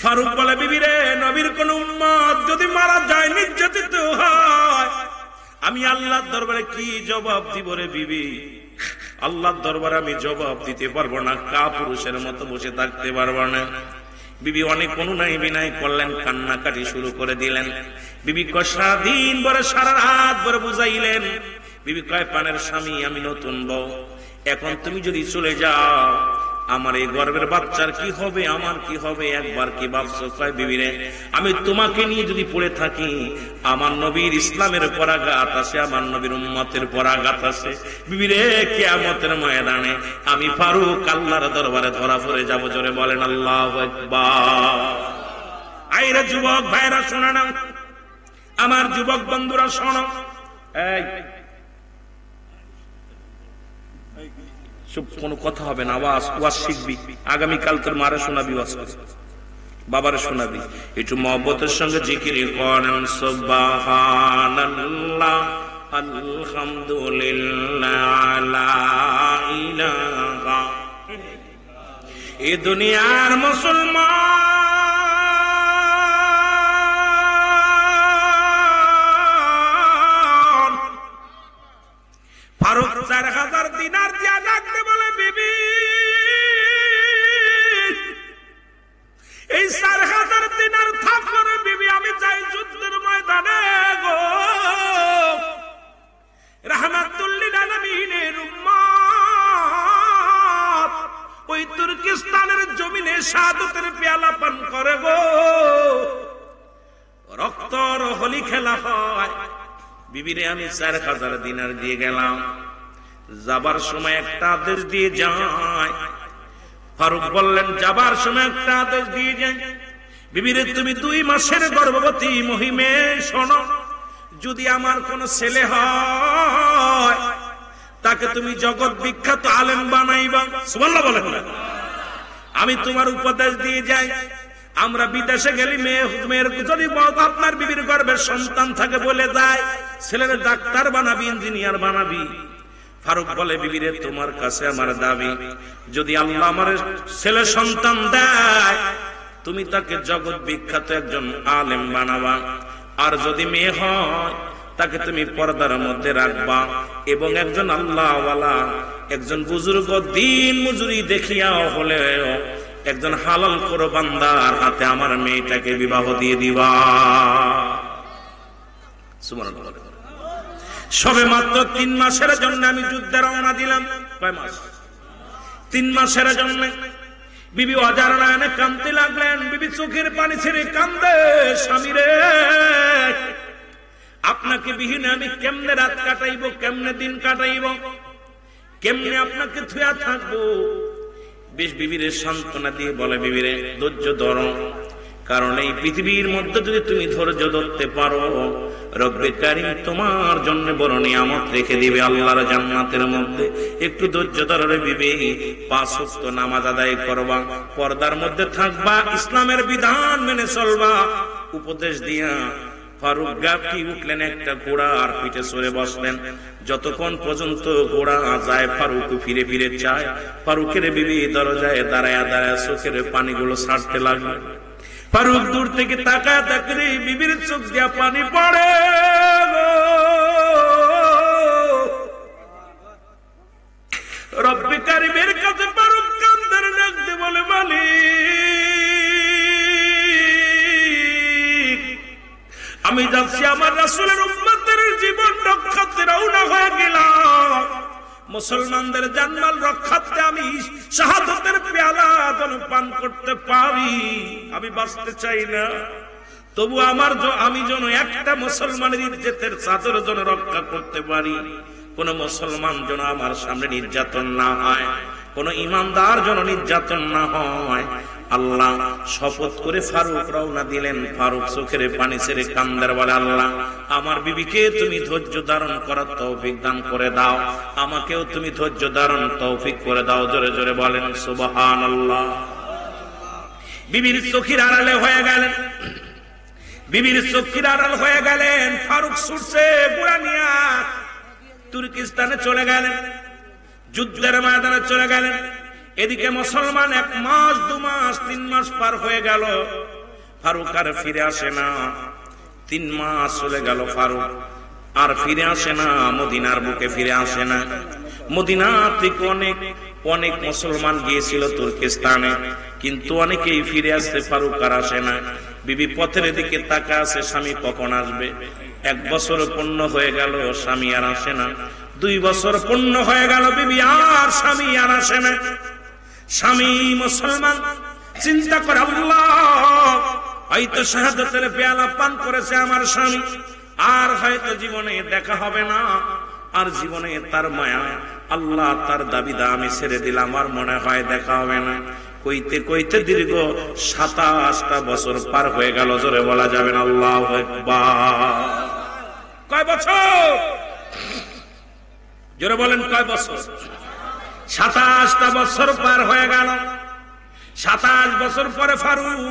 ফারুক বলে, বিবি রে, নবীর কোন উম্মত যদি মারা যায়, নির্যাতিত হয়, আমি আল্লাহর দরবারে কি জবাব দিব রে বিবি? আল্লাহর দরবারে আমি জবাব দিতে পারবো না, কাপুরুষের মতো বসে থাকতে পারবো না। বিবি অনেক অনুনয় বিনয় করলেন, কান্নাকাটি শুরু করে দিলেন। বিবি কয়, সারাদিন ভরে সারা রাত ভরে বুঝাইলেন। বিবি কয়, পানের স্বামী আমি নতুন বউ, এখন তুমি যদি চলে যাও, আমার এই গর্বের বাচ্চার কি হবে, আমার কি হবে, একবার কি ভাবছো? কয়, বিবি রে, আমি তোমাকে নিয়ে যদি পড়ে থাকি, আমার নবীর ইসলামের পরাঘাত আছে, আমার নবীর উম্মতের পরাঘাত আছে। বিবি রে, কিয়ামতের ময়দানে আমি ফারুক আল্লাহর দরবারে ধরা পড়ে যাব। জোরে বলেন আল্লাহু আকবার। আইরে যুবক ভাইরা, শোনা নাও, আমার যুবক বন্ধুরা শোনো। এই কোন কথা হবে না, ওয়াজ শিখবি, আগামীকাল তোর মারে শোনাবি, ওয়াজ বাবারে শোনাবি। একটু মহব্বতের সঙ্গে জিকির করেন, সুবহানাল্লাহ, আলহামদুলিল্লাহ, লা ইলাহা। এ দুনিয়ার মুসলমান ফারুক 4000 দিনার দিয়া ডাকতে বলে, বিবি এই 4000 দিনার থাকলো রে বিবি, আমি যাই যুদ্ধের ময়দানে গো। রাহমাতুল লিল আলামিনের উম্মত ওই তুর্কিস্তানের জমিনে শাহাদাতের পেয়ালা পান করে গো, রক্তর হোলি খেলা হয়। বিবিরে আমি 4000 দিনার দিয়ে গেলাম, যাবার সময় একটা আদেশ দিয়ে যায়। ফারুক বললেন, যাবার সময় একটা আদেশ দিয়ে যায়। বিবিরে, তুমি 2 মাসের গর্ভবতী মহিমে, শোনো, যদি আমার কোন ছেলে হয়, তাকে তুমি জগৎ বিখ্যাত আলেম বানাইবা। সুবহানাল্লাহ বলেন না? আমি তোমার উপদেশ দিয়ে যাই, আমরা বিদেশে গেলি মেয়ের যদি আপনার বিবির গর্ভের সন্তান থাকে বলে যায়, ছেলের ডাক্তার বানাবি, ইঞ্জিনিয়ার বানাবি। ফারুক বলে, বিবিরে, তোমার কাছে আমার দাবি, যদি আল্লাহ আমার ছেলে সন্তান দেয়, তুমি তাকে জগৎ বিখ্যাত একজন আলেম বানাবা, আর যদি মেয়ে হয়, তাকে তুমি পর্দার মধ্যে রাখবা, এবং একজন আল্লাহওয়ালা, একজন বুজুর্গ দিন মজুরি দেখিয়া হলেও একজন হালাল করো বান্দার হাতে আমার মেয়েটাকে বিবাহ দিয়ে দিবা। সুবহানাল্লাহ। সবে মাত্র 3 মাসের জন্য আমি যুদ্ধে রওনা দিলাম। কয় মাস? 3 মাসের জন্য। বিবি অজার নয়নে কাঁদতে লাগলেন। বিবি চোখের পানি ছেড়ে কান্দে, স্বামী রে, আপনাকে বিহীনে আমি কেমনে রাত কাটাইব, কেমনে দিন কাটাইব, কেমনে আপনাকে থুয়া থাকবো। বেশ বিবিরে সান্ত্বনা দিয়ে বলে, বিবিরে, ধৈর্য ধরো, কারণ এই পৃথিবীর মধ্যে যদি তুমি ধৈর্য ধরতে পারো, রব্বে কারীম তোমার জন্য বড় নিয়ামত রেখে দিবে আল্লাহর জান্নাতের মধ্যে। একটু ধৈর্য ধরো রে বিবি, 5 ওয়াক্ত নামাজ আদায় করবা, পর্দার মধ্যে থাকবা, ইসলামের বিধান মেনে চলবা। উপদেশ দিয়া ফারুক গাপটি উঠলেন, একটা ঘোড়া আর পিঠে চড়ে বসলেন। যতক্ষণ পর্যন্ত ঘোড়া যায়, ফারুক ফিরে ফিরে চায়। ফারুকের বিবি দরজায় দাঁড়ায় দাঁড়ায় চোখের পানিগুলো ছাড়তে লাগলো। ফারুক দূর থেকে তাকায় তাকে, বিবির চোখ দিয়া পানি পড়ে। রব্বে কারীমের কাছে ফারুক কান্দার ডাকতে বলে, মালিক, আমি যাচ্ছি আমার রাসূলের উম্মতের জীবন রক্ষার্থে রওনা হয়ে গেলাম। মুসলমানদের জানমাল রক্ষার্থে আমি শাহাদাতের পেয়ালা যেন পান করতে পারি। আমি বাঁচতে চাই না, তবু আমি যেন একটা মুসলমানের ইজ্জতের চাদর যেন রক্ষা করতে পারি, কোন মুসলমান যেন আমার সামনে নির্যাতন না হয়, কোন ইমানদার যেন নির্যাতন না হয়। আল্লাহ শপথ করে ফারুক রওনা দিলেন। ফারুক চোখের পানি ছেড়ে কান্দার বলে, আল্লাহ আমার বিবিকে তুমি ধৈর্য ধারণ করার তৌফিক দান করে দাও, আমাকেও তুমি ধৈর্য ধারণ তৌফিক করে দাও। জোরে জোরে বলেন সুবহানাল্লাহ। বিবির চোখের আড়ালে হয়ে গেলেন, বিবির চোখের আড়াল হয়ে গেলেন। ফারুক ছুটছে বুড়া নিয়া তুর্কিস্তানে চলে গেলেন, যুদ্ধের ময়দানে চলে গেলেন। এদিকে মুসলমান 1 মাস 2 মাস 3 মাস পার হয়ে গেল, ফারুক আর ফিরে আসে না। 3 মাস চলে গেল, ফারুক আর ফিরে আসে না, মদিনার বুকে ফিরে আসে না। মদিনা থেকে অনেক মুসলমান গিয়েছিল তুর্কিস্তানে, কিন্তু অনেকেই ফিরে আসতে, ফারুক আর আসে না। বিবি পথের দিকে তাকা আছে, স্বামী কখন আসবে। 1 বছর পূর্ণ হয়ে গেল, স্বামী আর আসে না। 2 বছর পূর্ণ হয়ে গেল, বিবি আর স্বামী আর আসে না। স্বামী মুসলমান চিন্তা করে, আল্লাহ হয়তো শাহাদাতের পেয়ালা পান করেছে আমার স্বামী, আর হয়তো জীবনে দেখা হবে না, আর জীবনে তার মায়া, আল্লাহ তার দাবিদা আমি ছেড়ে দিলাম, আর মনে হয় দেখা হবে না। কইতে কইতে দীর্ঘ 27টা বছর পার হয়ে গেল। জোরে বলা যাবে না আল্লাহু আকবার। কয় বছর? জোরে বলেন কয় বছর? 27টা বছর পার হয়ে গেল। 27 বছর পরে ফারুক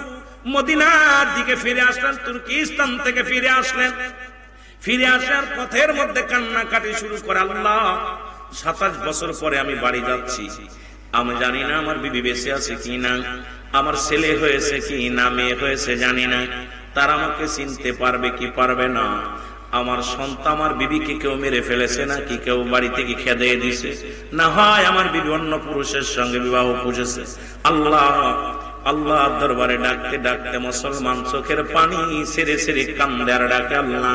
মদিনার দিকে ফিরে আসলেন, তুর্কিস্তান থেকে ফিরে আসলেন। ফিরে আসার পথের মধ্যে কান্নাকাটি শুরু করে, আল্লাহ 27 বছর পরে আমি বাড়ি যাচ্ছি, আমি জানি না আমার বিবি বেঁচে আছে কি না, আমার ছেলে হয়েছে কি না মেয়ে হয়েছে জানি না, তারা আমাকে চিনতে পারবে কি পারবে না, আমার সন্তান আমার বিবিকে কেউ মেরে ফেলেছে নাকি কেউ বাড়ি থেকে খেদে দিছে, না হয় আমার বিবি অন্য পুরুষের সঙ্গে বিবাহ বুঝেছে। আল্লাহ আল্লাহ দরবারে ডাকতে ডাকতে মুসলমান চোখের পানি ছেড়ে ছেড়ে কান্দে আর ডাকে, আল্লাহ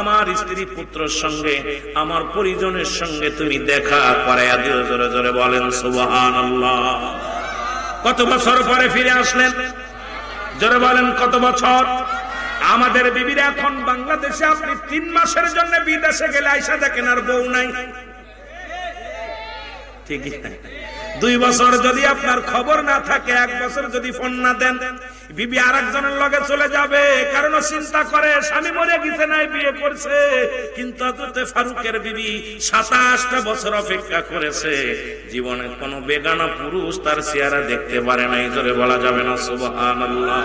আমার স্ত্রী পুত্রের সঙ্গে আমার পরিজনের সঙ্গে তুমি দেখা করাইয়া দিও। জোরে জোরে বলেন সুবহানাল্লাহ। কত বছর পরে ফিরে আসলেন? জোরে বলেন কত বছর? আমাদের বিবিরা এখন বাংলাদেশে, আপনি 3 মাসের জন্য বিদেশে গেলে আইসা দেখেন আর বউ নাই, ঠিক না? 2 বছর যদি আপনার খবর না থাকে, 1 বছর যদি ফোন না দেন, বিবি আরেকজনের লগে চলে যাবে, কারণ চিন্তা করে স্বামী মরে গেছে নাই বিয়ে করছে। কিন্তু হযরত ফারুকের বিবি 27টা বছর অপেক্ষা করেছে, জীবনে কোনো বেগানা পুরুষ তার চেহারা দেখতে পারে নাই। জোরে বলা যাবে না সুবহানাল্লাহ।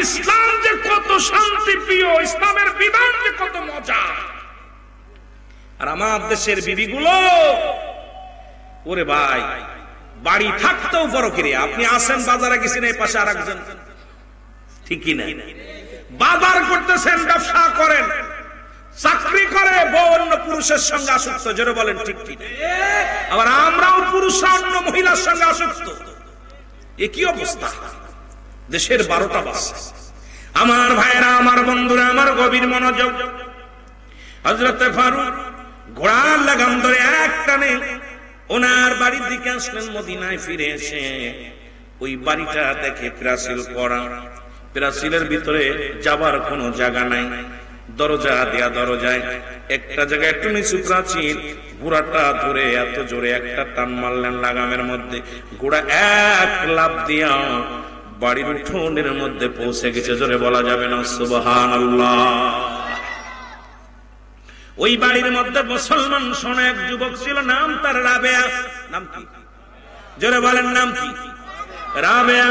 ইসলাম যে কত শান্তি প্রিয়, ইসলামের বিধান যে কত মজা। আর আমার দেশের বিবিগুলো, ওরে ভাই, বাড়ি থাকতেও পরকিয়া। আপনি আসেন বাজারে গেছেন, এই পাশে আরেকজন, ঠিকই না? বাজার করতেছেন, ব্যবসা করেন, চাকরি করে, বউ অন্য পুরুষের সঙ্গে আসক্ত। জোরে বলেন ঠিক ঠিক? আবার আমরাও পুরুষরা অন্য মহিলার সঙ্গে আসক্ত। এ কি অবস্থা? দেশের 12টা বাজছে। আমার ভাইরা, আমার বন্ধুরা, আমার গভীর মনোযোগ। হযরত ফারুক ঘোড়ার লাগাম ধরে এক টানে ওনার বাড়ির দিকে আসলেন। মদিনায় ফিরে এসে ওই বাড়িটা দেখে প্রাচীর করা, প্রাচীরের ভিতরে যাবার কোনো জায়গা নাই, দরজা দেয়া, দরজায় একটা জায়গায় একটু নিচু প্রাচীর। ঘোড়াটা ধরে এত জোরে একটা টান মারলেন লাগামের মধ্যে, ঘোড়া এক লাফ দিয়া বাড়ির উঠোনের মধ্যে পৌঁছে গেছে। জোরে বলা যাবে না সুবহানাল্লাহ। ওই বাড়ির মধ্যে মুসলমান সোনা এক যুবক ছিল, নাম তার রাবেয়া। নাম কি? জোরে বলেন নাম কি? রাবেয়া।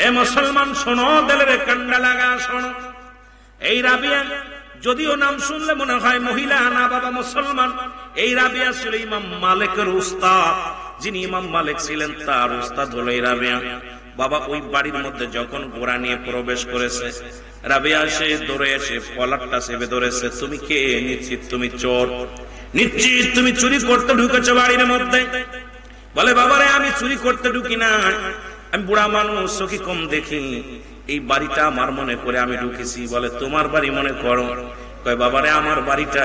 এ মুসলমান শোনো, দিলের কান্ডা লাগা শোনো। এই রাবেয়া, যদিও নাম শুনলে মনে হয় মহিলা, না বাবা মুসলমান। এই রাবেয়া ছিল ইমাম মালিকের উস্তাদ। যিনি ইমাম মালিক ছিলেন তার উস্তাদ হলো এই রাবেয়া। বাবা ওই বাড়ির মধ্যে যখন ঘোড়া নিয়ে প্রবেশ করেছে, রাবেয়া এসে দৌড়ে এসে কলারটা চেপে ধরেছে। তুমি কে? নিশ্চিত তুমি চোর, নিশ্চিত তুমি চুরি করতে ঢুকেছো বাড়ির মধ্যে। বলে, বাবারে আমি চুরি করতে ঢুকি না, আমি বুড়া মানুষ, চোখে কম দেখি, এই বাড়িটা আমার মনে করে আমি ঢুকেছি। বলে, তোমার বাড়ি মনে করো? কয় বাবারে আমার বাড়িটা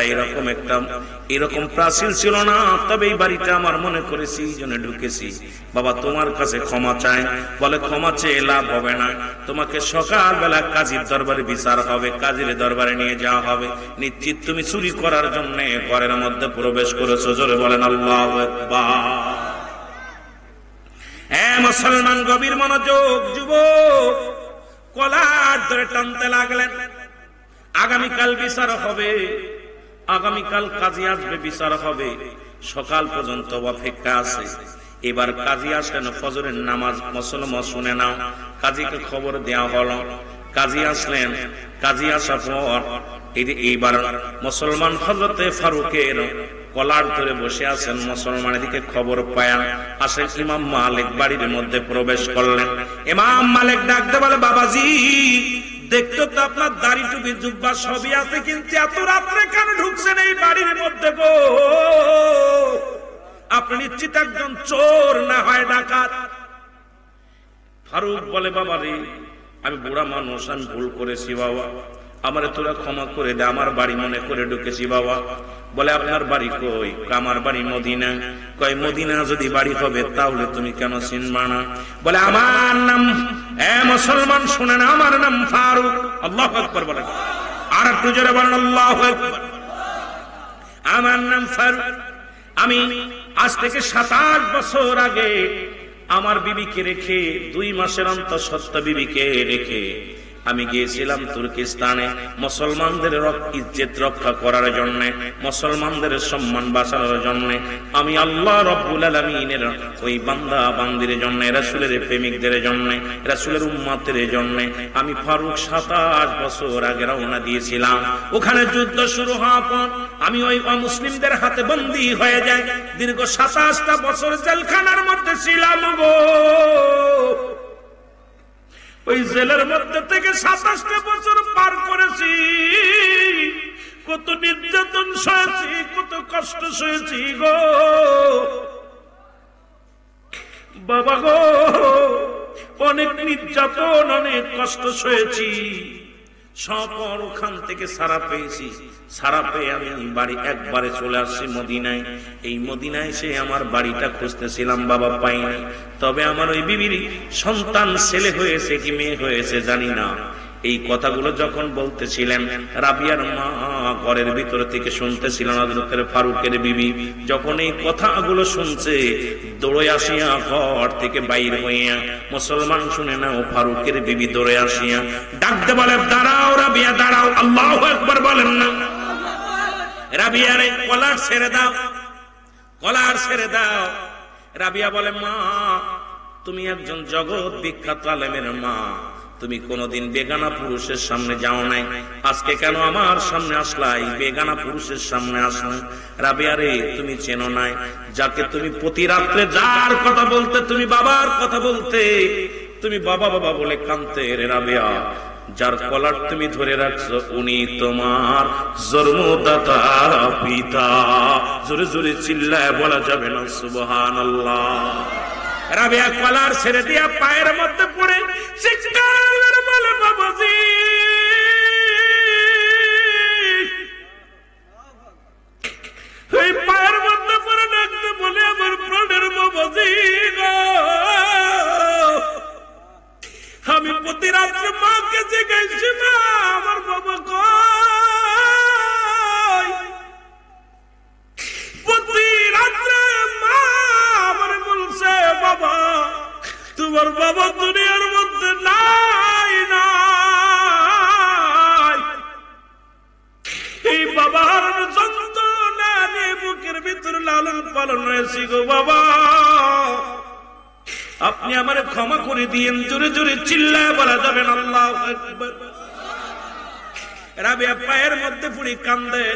এরকম প্রাচীন ছিল না, তবে এই বাড়িটা আমার মনে করেছি এই জন্য ঢুকেছি। বাবা তোমার কাছে ক্ষমা চাই। বলে ক্ষমা চেয়ে লাভ হবে না, তোমাকে সকালবেলা কাজীর দরবারে বিচার হবে, কাজীর দরবারে নিয়ে যাওয়া হবে। নিশ্চিত তুমি চুরি করার জন্য ঘরের মধ্যে প্রবেশ করেছো। জোরে বলেন আল্লাহু আকবার। হ্যাঁ মুসলমান, গভীর মনোযোগ। যুবক কলার ধরে টানতে লাগলেন। আগামীকাল বিচার হবে, আগামীকাল কাজী আসবে, বিচার হবে। সকাল পর্যন্ত অপেক্ষা আছে। এবার কাজী আসলেন, ফজরের নামাজ মুসলমান শুনে নাও। কাজীকে খবর দেওয়া হলো, কাজী আসলেন। কাজী আসার পর এইবার মুসলমান হযরতে ফারুকের কলার ধরে বসে আছেন। মুসলমানের দিকে খবর পায়া আসেন ইমাম মালিক বাড়ির মধ্যে প্রবেশ করলেন। ইমাম মালিক ডাকতে বলে, বাবাজি দেখতো তো আপনার দাড়ি টুপি জুব্বা সবই আছে, কিন্তু এত রাত্রে কেন ঢুকছেন এই বাড়ির মধ্যে গো? আপনি নিশ্চিত একজন চোর, না হয় ডাকাত? ফারুক বলে, বাবা রে আমি বুড়া মানুষ, আমি ভুল করেছি বাবা, আমারে তোরা ক্ষমা করে দে, আমার বাড়ি মনে করে ঢুকেছি বাবা। বলে আপনার বাড়ি কই? আমার বাড়ি মদিনা। কয় মদিনা যদি বাড়ি হবে তাহলে তুমি কেন চিনবা না? বলে আমার নাম, মুসলমান শুনে না, আমার নাম ফারুক। আল্লাহু আকবার বলেন, আর একটু জোরে বলেন আল্লাহু আকবার। আমার নাম ফারুক। আমি আজ থেকে 7-8 বছর আগে আমার বিবিকে রেখে, 2 মাসের অন্তঃসত্ত্বা বিবিকে রেখে আমি গিয়েছিলাম তুর্কিস্তানে মুসলমানদের ইজ্জত রক্ষা করার জন্য, মুসলমানদের সম্মান বাঁচানোর জন্য। আমি আল্লাহ রাব্বুল আলামিনের ওই বান্দা বান্দির জন্য, রাসূলের প্রেমিকদের জন্য, রাসূলের উম্মতের জন্য আমি ফারুক 27 বছর আগে রওনা দিয়েছিলাম। ওখানে যুদ্ধ শুরু হওয়ার পর আমি ওই অমুসলিমদের হাতে বন্দী হয়ে যাই। দীর্ঘ 27টা বছর জেলখানার মধ্যে ছিলাম গো। ওই জেলের মধ্যে থেকে 27টা বছর পার করেছি। কত নির্যাতন সয়েছি, কত কষ্ট সয়েছি গো বাবা গো, অনেক নির্যাতন, অনেক কষ্ট সয়েছি। সব ওখান থেকে সারা পেয়েছি। সারা পেয়ে আমি বাড়ি একবারে চলে আসছি মদিনায়। এই মদিনায় এসে আমার বাড়িটা খুঁজতেছিলাম বাবা, পাইনি। তবে আমার ওই বিবির সন্তান ছেলে হয়েছে কি মেয়ে হয়েছে জানি না। এই কথাগুলো যখন বলতেছিলেন, রাবিয়ার মা ঘরের ভিতর থেকে শুনতেছিলেন। হযরত ফারুকের বিবি যখন এই কথাগুলো শুনছে, দৌড়ে আসিয়া ঘর থেকে বাইর হইয়া, মুসলমান শুনে না, ও ফারুকের বিবি দৌড়ে আসিয়া ডাকতে বলে, দাঁড়াও রাবিয়া দাঁড়াও। আল্লাহু আকবার বলেন না। রাবিয়ারে কলার ছেড়ে দাও, কলার ছেড়ে দাও। রাবিয়া বলে, মা তুমি একজন জগৎ বিখ্যাত আলেমের মা, তুমি কোনদিন বেগানা পুরুষের সামনে যাও নাই, আজকে কেন আমার সামনে আসলাই? বেগানা পুরুষের সামনে আসলে রাবিয়া রে তুমি চেনো নাই, যাকে তুমি প্রতি রাত্রে যার কথা বলতে, তুমি বাবার কথা বলতে, তুমি বাবা বাবা বলে কাঁদতে রে রাবিয়া, যার কলার তুমি ধরে রাখছো উনি তোমার জন্মদাতা পিতা। জোরে জোরে চিল্লায় বলা যাবে না সুবহানাল্লাহ। রাবিয়া কলার ছেড়ে দিয়া পায়ের মধ্যে পড়ে চিৎকার বলে, বাবাজি এই পায়ের মধ্যে পড়ে ডাকতে বলে, আমার প্রাণের বাবাজি গো, আমি প্রতি রাত্রে মাকে জেগেছি, মা আমার বাবা কই? প্রতি রাত্রে মা আমার বলছে, বাবা তোমার বাবা দুনিয়ার মধ্যে নাই নাই। এই বাবার যন্ত্রণা নিয়ে বুকের ভিতরে লালন পালন হয়েছি গো বাবা, আপনি আমারে ক্ষমা করে দিয়েন। জোরে জোরে চিল্লায় বলা যাবেন আল্লাহু আকবার। রাবিয়া পায়ের মধ্যে পড়ে কান্দে।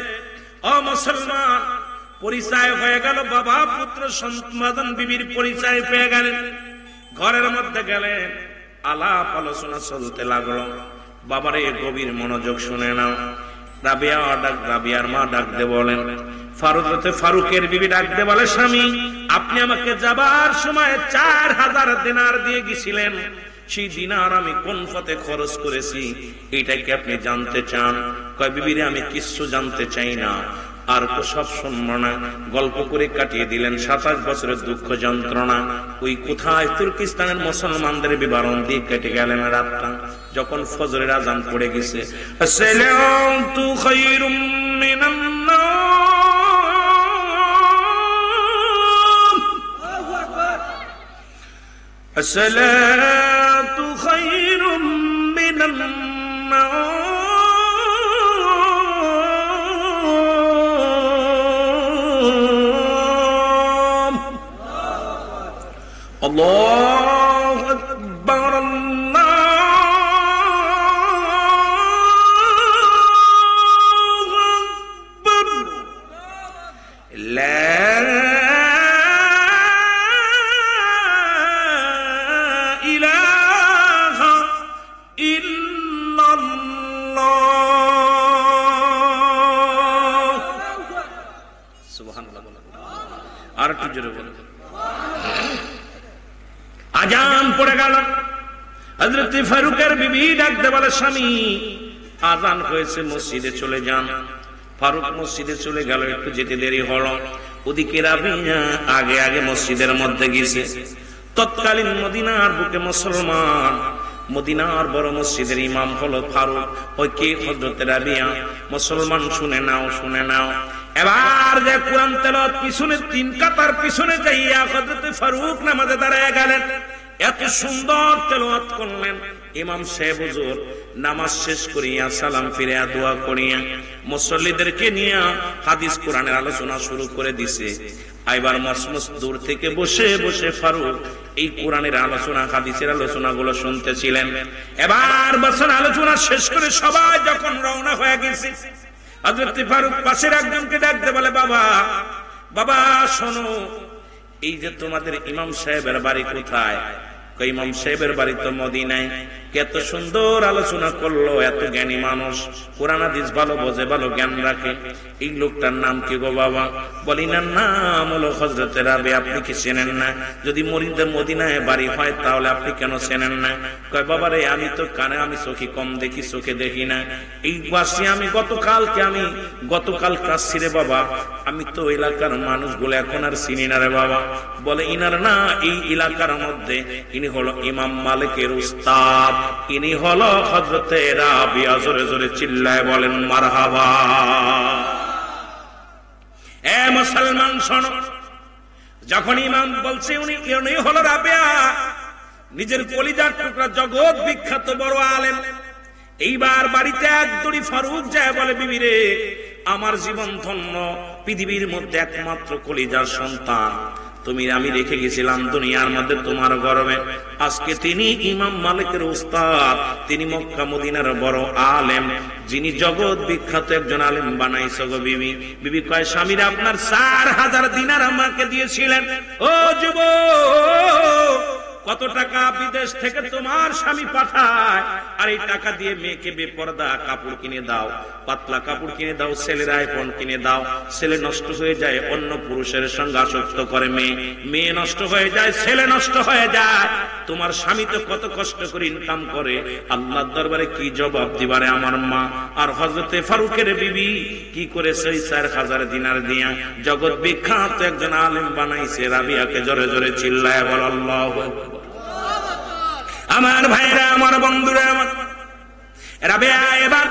ও মুসলমান, পরিচয় হয়ে গেল, বাবা পুত্র সন্তান বিবির পরিচয় পেয়ে গেলেন। ঘরের মধ্যে গেলেন, আলাপ আলোচনা চলতে লাগলো। বাবারে গভীর মনোযোগ শুনে নাও। রাবিয়ার মা ডাকতে বলেন, ফারুকের বিবি ডাকতে বলে, স্বামী আপনি আমাকে যাবার সময় 4000 দিনার দিয়ে গেছিলেন, সেই দিনার আমি কোন পথে খরচ করেছি এটা কি আপনি জানতে চান? কয় বিবিরে আমি কিছু জানতে চাই না, আর তো সব শুনবো না। গল্প করে কাটিয়ে দিলেন 27 বছরের দুঃখ যন্ত্রণা। ওই কোথায় তুর্কিস্তানের মুসলমানদের বিবরণ দিয়ে কেটে গেলেন রাতটা। যখন ফজরের আজান পড়ে গেছে, আসসালাতু খায়রুম মিনান নার, আসসালাতু খায়রুম মিনান নার, আল্লাহু আকবার, আল্লাহু আকবার, লা ইলাহা ইল্লাল্লাহ। সুবহানাল্লাহ। আর একটু জোরে বলুন। আজান পড়ে গেল। হযরত ফারুকের বিবি ডাকতে বলে, স্বামী আজান হয়েছে, মসজিদে চলে যান। ফারুক মসজিদে চলে গেল। একটু যেতে দেরি হলো। ওদিকে রাবিয়া আগে আগে মসজিদের মধ্যে গেছে। তৎকালীন মদিনার বুকে মুসলমান, মদিনার বড় মসজিদের ইমাম হলো ফারুক। ওই কে? হযরত রাবিয়া। মুসলমান শুনে নাও, শুনে নাও। এবার যে কোরআন তেলাওয়াত পিছনে 3 কাতার পিছনে যাইয়া হযরত ফারুক নামাজে দাঁড়ায় গেলেন। এত সুন্দর তেলাওয়াত করলেন। ইমাম সাহেব হুজুর নামাজ শেষ করিয়া সালাম ফিরিয়া দোয়া করিয়া মুসল্লিদেরকে নিয়ে হাদিস কোরআনের আলোচনা শুরু করে দিছে। এবার মসমস দূর থেকে বসে বসে ফারুক এই কোরআনের আলোচনা, হাদিসের আলোচনাগুলো শুনতেছিলেন। এবার বছর আলোচনা শেষ করে সবাই যখন রওনা হয়ে গেছে, হযরত ফারুক পাশের একজনকে ডাকতে বলে, বাবা বাবা শোনো, এই যে তোমাদের ইমাম সাহেবের বাড়ি কোথায়? ইমাম সাহেবের বাড়ি তো মদিনায়। কত সুন্দর আলোচনা করলো, এত জ্ঞানী মানুষ, কোরআন হাদিস ভালো বোঝে, ভালো জ্ঞান রাখে। এই লোকটার নাম কি গো বাবা? বলি না, নাম হলো হযরত রাবি। আপনি কি চেনেন না? যদি মরিদের মদিনায় বাড়ি হয় তাহলে আপনি কেন চেনেন না? কয় বাবা রে, আমি তো কানে, আমি চোখে কম দেখি, চোখে দেখি না। এই বাসি আমি গতকাল কাশছি রে বাবা, আমি তো এলাকার মানুষগুলো এখন আর চিনি না রে বাবা। বলে ইনার না, এই এলাকার মধ্যে ইনি হলো ইমাম মালিকের উস্তাদ, ইনি হলো হযরত রাবিয়া। জোরে জোরে চিল্লায় বলেন মারহাবা। এ মুসলমান শোনো, যখন ইমাম বলছে উনি হলো রাবিয়া, নিজের কলিজার টুকরা, জগৎ বিখ্যাত বড় আলেম। এইবার বাড়িতে একদড়ি ফারুক যায় বলে, বিবি রে, আমার জীবন ধন্য, পৃথিবীর মধ্যে একমাত্র কলিজার সন্তান তুমি আমি রেখে গেছিলাম দুনিয়ার মধ্যে তোমার গর্বে। আজকে তিনি ইমাম মালিকের উস্তাদ, তিনি মক্কা মদিনার বড় আলেম, যিনি জগৎ বিখ্যাত একজন আলেম বানাইছো গো বিবি। বিবি কয়, স্বামীরা আপনার 4000 দিনার আমাকে দিয়েছিলেন। ও যুবক, কত টাকা বিদেশ থেকে তোমার স্বামী পাঠায়, আর এই টাকা দিয়ে মেয়েকে বেপরদা কাপড় কিনে দাও, পাতলা কাপড় কিনে দাও, ছেলের আইফোন কিনে দাও। ছেলে নষ্ট হয়ে যায়, অন্য পুরুষের সঙ্গে আসক্ত করে মেয়ে নষ্ট হয়ে যায়, ছেলে নষ্ট হয়ে যায়। তোমার স্বামী তো কত কষ্ট করে ইনকাম করে, আল্লাহর দরবারে কি জবাব দিবারে আমার মা? আর হযরতে ফারুকের বিবি কি করেছে? 4000 দিনার দিয়া জগৎ বিখ্যাত একজন আলেম বানাইছে রাবিয়াকে। জোরে জোরে চিল্লায় বল আল্লাহু আকবার। আমার ভাইরা, আমার বন্ধুরা, আমার রাবিয়া এবার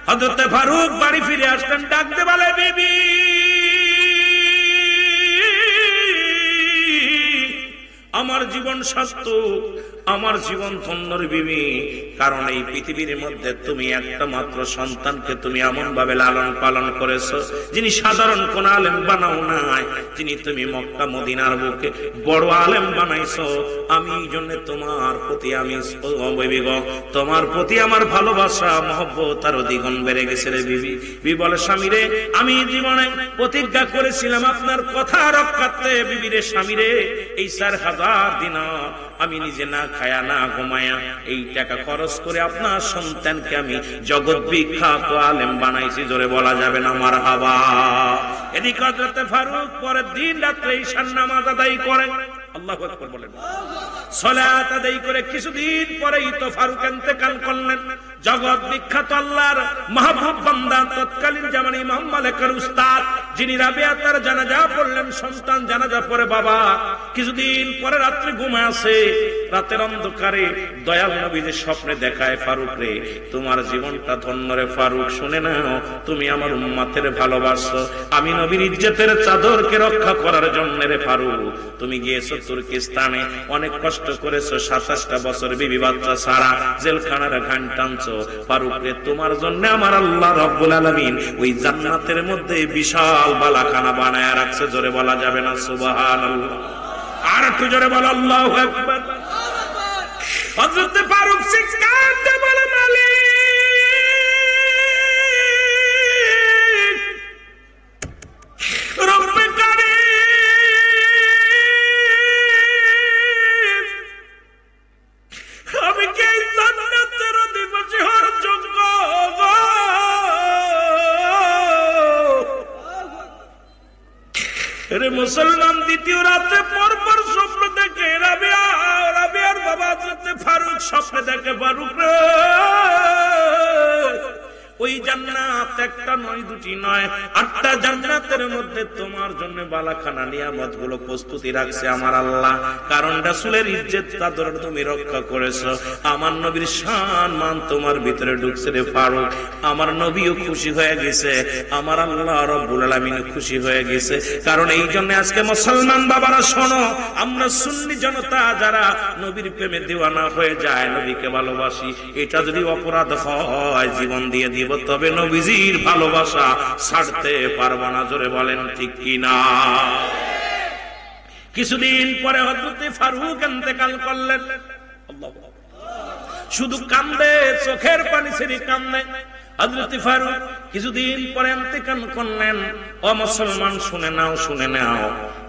হযরত ফারুক বাড়ি ফিরে আসলেন। ডাকতে বলে, বিবি আমার জীবন সার্থক, আমার জীবন ধন্যর বিবি, কারণ এই পৃথিবীর মধ্যে তুমি একটা মাত্র সন্তানকে তুমি এমন ভাবে লালন পালন করেছো, যিনি সাধারণ কোন আলেম বানাও নাই, যিনি তুমি মক্কা মদিনার বুকে বড় আলেম বানাইছো। আমি এই জন্য তোমার প্রতি, আমি তোমার প্রতি আমার ভালোবাসা মহব্বত আরো দ্বিগুণ বেড়ে গেছে রে বিবি। বিবি বলে, স্বামী রে, আমি জীবনে প্রতিজ্ঞা করেছিলাম আপনার কথা রক্ষার্থে। বিবি রে, স্বামী রে, এই 4000 দিনার আমি নিজে না খায়া না ঘুমায়া এই টাকা খরচ করে আপনার সন্তানকে আমি জগৎ বিখ্যাত আলেম বানাইছি। জোরে বলা যাবে না মারহাবা। এদিকে হযরত ফারুক পরের দিন রাত্রে ঈশার নামাজ আদায় করেন। আল্লাহু আকবার বলেন। সালাত আদায় করে কিছুদিন পরেই তো ফারুক ইন্তেকাল করলেন। জগৎ বিখ্যাত আল্লাহর মাহবুব বান্দা তৎকালীন জামানে ইমাম মালিকের উস্তাদ, যিনি রাবিয়া তার জানাজা পড়লেন। সন্তান জানাজা পড়ে বাবা, কিছুদিন পরে রাত্রে ঘুমায় আসে। রাতের অন্ধকারে দয়াল নবী যে স্বপ্নে দেখায়, ফারুক রে তোমার জীবনটা ধন্য রে ফারুক, শুনে নাও তুমি আমার উম্মতের ভালোবাসো, আমি নবীর ইজ্জতের চাদরকে রক্ষা করার জন্য রে ফারুক তুমি গিয়েছো তুর্কিস্তানে, অনেক কষ্ট করেছো, 27টা বছর বিবি বাচ্চা সারা জেলখানার ঘান টানছো। ফারুক রে তোমার জন্য আমার আল্লাহ রাব্বুল আলামিন ওই জান্নাতের মধ্যে বিশাল বালাখানা বানায় রাখছে। জোরে বলা যাবে না সুবহানাল্লাহ? আর একটু জোরে বলো আল্লাহু আকবার। হযরত ফারুক চিৎকার দিয়ে বলে, মালিক রব্বে কারীম, আমি কি জান্নাতের অধিবাসী হওয়ার যোগ্য? রে মুসলমান, দ্বিতীয় রাতে পরপর স্বপ্ন দেখে রাবিয়ার বাবা হযরত ফারুক স্বপ্নে দেখে, ফারুক রে ওই জান্নাত একটা নয়, দুটি নয়, 8টা জান্নাতের মধ্যে তোমার জন্য বালাখানা নিয়ামত গুলো প্রস্তুতি রাখছে আমার আল্লাহ। কারণ রাসূলের ইজ্জত চাদর তুমি রক্ষা করেছো, আমার নবীর শান মান তোমার ভিতরে ঢুকছে রে ফারুক। আমার নবীও খুশি হয়ে গেছে, আমার আল্লাহ রাব্বুল আলামিন খুশি হয়ে গেছে। কারণ এই জন্য আজকে মুসলমান বাবারা শোনো, আমরা সুন্নি জনতা যারা নবীর প্রেমে দিওয়ানা হয়ে যায়, নবীকে ভালোবাসি, এটা যদি অপরাধ হয় জীবন দিয়ে দিব, তবে নবীজির ভালোবাসা ছাড়তে পারবো না। জোরে বলেন ঠিক কিনা? কিছুদিন পরে হযরত ফারুক ইন্তেকাল করলেন। আল্লাহু আকবার। শুধু কান্দে, চোখের পানি ছেড়ে কান্দে। হযরত ফারুক কিছুদিন পরে ইন্তেকাল করলেন। ও মুসলমান শুনে নাও, শুনে নাও,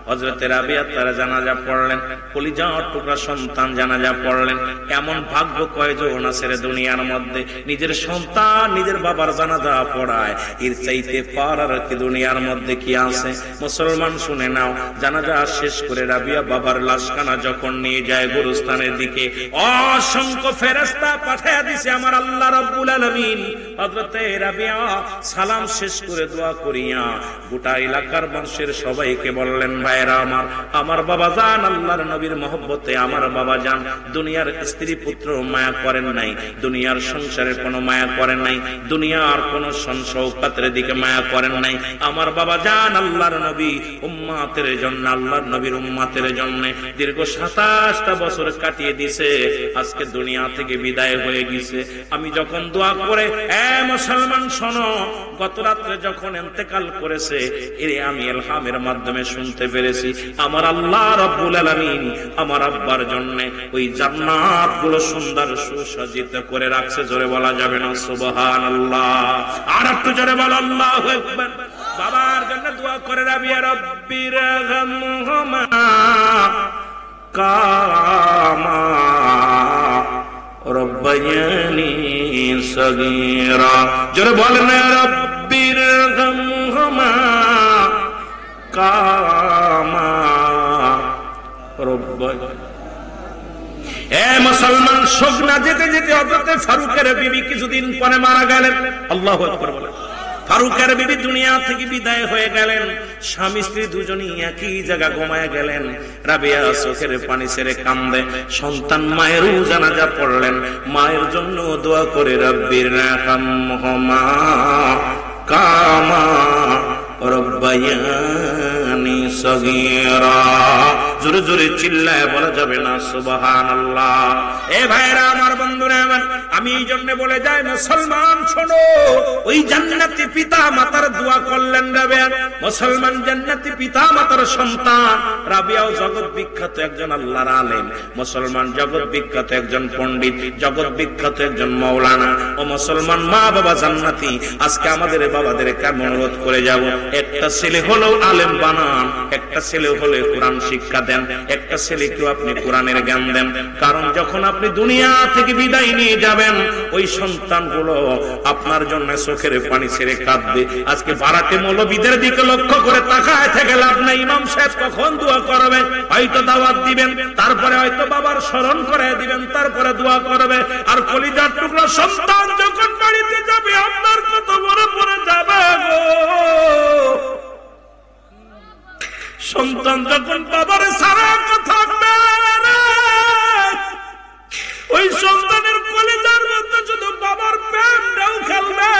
হযরত রাবিয়া তারা জানাজা পড়লেন, কলিজার টুকরা সন্তান জানাজা পড়লেন। এমন ভাগ্য কয়জন আছে রে দুনিয়ার মধ্যে নিজের সন্তান নিজের বাবার জানাজা পড়ায়, এর চাইতে পারার কি দুনিয়ার মধ্যে কি আছে? মুসলমান শুনে নাও, জানাজা শেষ করে রাবিয়া বাবার লাশখানা যখন নিয়ে যায় গোরস্থানের দিকে, অসংখ্য ফেরেশতা পাঠিয়ে দিছে আমার আল্লাহ রাব্বুল আলামিন। হযরত রাবিয়া সালাম শেষ করে দোয়া করিয়া গোটা এলাকার মানুষের সবাইকে বললেন, ভাইরা আমার বাবা জান আল্লাহর নবীর মহব্বতে আমার বাবা জান দুনিয়ার স্ত্রী পুত্র মায়া করেন নাই, দুনিয়ার সংসারের কোনো মায়া করেন নাই, দুনিয়ার কোনো সৌকাতের দিকে মায়া করেন নাই। আমার বাবা জান আল্লাহর নবী উম্মাতের জন্য, আল্লাহর নবীর উম্মাতের জন্য দীর্ঘ 27টা বছর কাটিয়ে দিছে, আজকে দুনিয়া থেকে বিদায় হয়ে গেছে। আমি যখন দোয়া করে, মুসলমান শোনো, গত রাত্রে যখন ইন্তেকাল করেছে, এরে আমি ইলহামের মাধ্যমে শুনতে পেরেছি আমার আল্লাহ রাব্বুল আলামিন আমার আব্বার জন্য ওই জান্নাতগুলো সুন্দর সুসজ্জিত করে রাখছে। জোরে বলা যাবে না সুবহানাল্লাহ? আর একটু জোরে বল আল্লাহু আকবার। বাবার জন্য দোয়া করে রাবিয়া, রব্বির গামহুমা কামা রব্বায়ানি সগীরা। জোরে বলেন রব্বির গামহুমা কামা রব্বায়ানি। এ মুসলমান, শোক না যেতে যেতে হযরত ফারুকের বিবি কিছুদিন পরে মারা গেলেন। আল্লাহু আকবার বলেন। ফারুকের বিবি দুনিয়া থেকে বিদায় হয়ে গেলেন। স্বামী স্ত্রী দুজনই একই জায়গা ঘুমায় গেলেন। রাবিয়া চোখের পানি ছেড়ে কান্দে। সন্তান মায়েরও জানাজা পড়লেন, মায়ের জন্য দোয়া করে রব্বির রাহমহুমা কামা রব্বায়ানি সগীরা। জোরে জোরে চিল্লায় বলা যাবে না সুবহানাল্লাহ? এ ভাইরা আমার, বন্ধুরা আমার, আমি এই জন্য বলে যাই, মুসলমান শোনো, ওই জান্নাতি পিতা মাতার দোয়া করলেন রাবিয়া। মুসলমান জান্নাতি পিতা মাতার সন্তান। রাবিয়াও জগৎ বিখ্যাত একজন আল্লাহর আলেম, মুসলমান জগৎ বিখ্যাত একজন পণ্ডিত, জগৎ বিখ্যাত একজন মাওলানা। ও মুসলমান মা বাবা জান্নাতি। আজকে আমাদের বাবাদের কেমন অনুরোধ করে যাব, একটা ছেলে হলেও আলেম বানান, একটা ছেলে হলে কোরআন শিক্ষা দেন। দেন, একটা ছেলেকেও আপনি কোরআনের জ্ঞান দেন। কারণ যখন আপনি দুনিয়া থেকে বিদায় নিয়ে যাবেন, ওই সন্তানগুলো আপনার জন্য চোখের পানি ছেড়ে কাঁদবে। আজকে ভাড়াটে মৌলবীদের দিকে লক্ষ্য করে তাকায় থেকে লাভ নাই। ইমাম সাহেব কখন দোয়া করবে? হয়তো দাওয়াত দিবেন, তারপরে হয়তো বাবার স্মরণ করে দিবেন, তারপরে দোয়া করবে। আর কলিজার টুকরা সন্তান যখন বাড়িতে যাবে, আপনার কত মনে পড়ে যাবে গো। সন্তান যখন বাবার সারা থাকবে, ওই সন্তানের কলিজার মধ্যে শুধু বাবার প্রেমটাও খেলবে,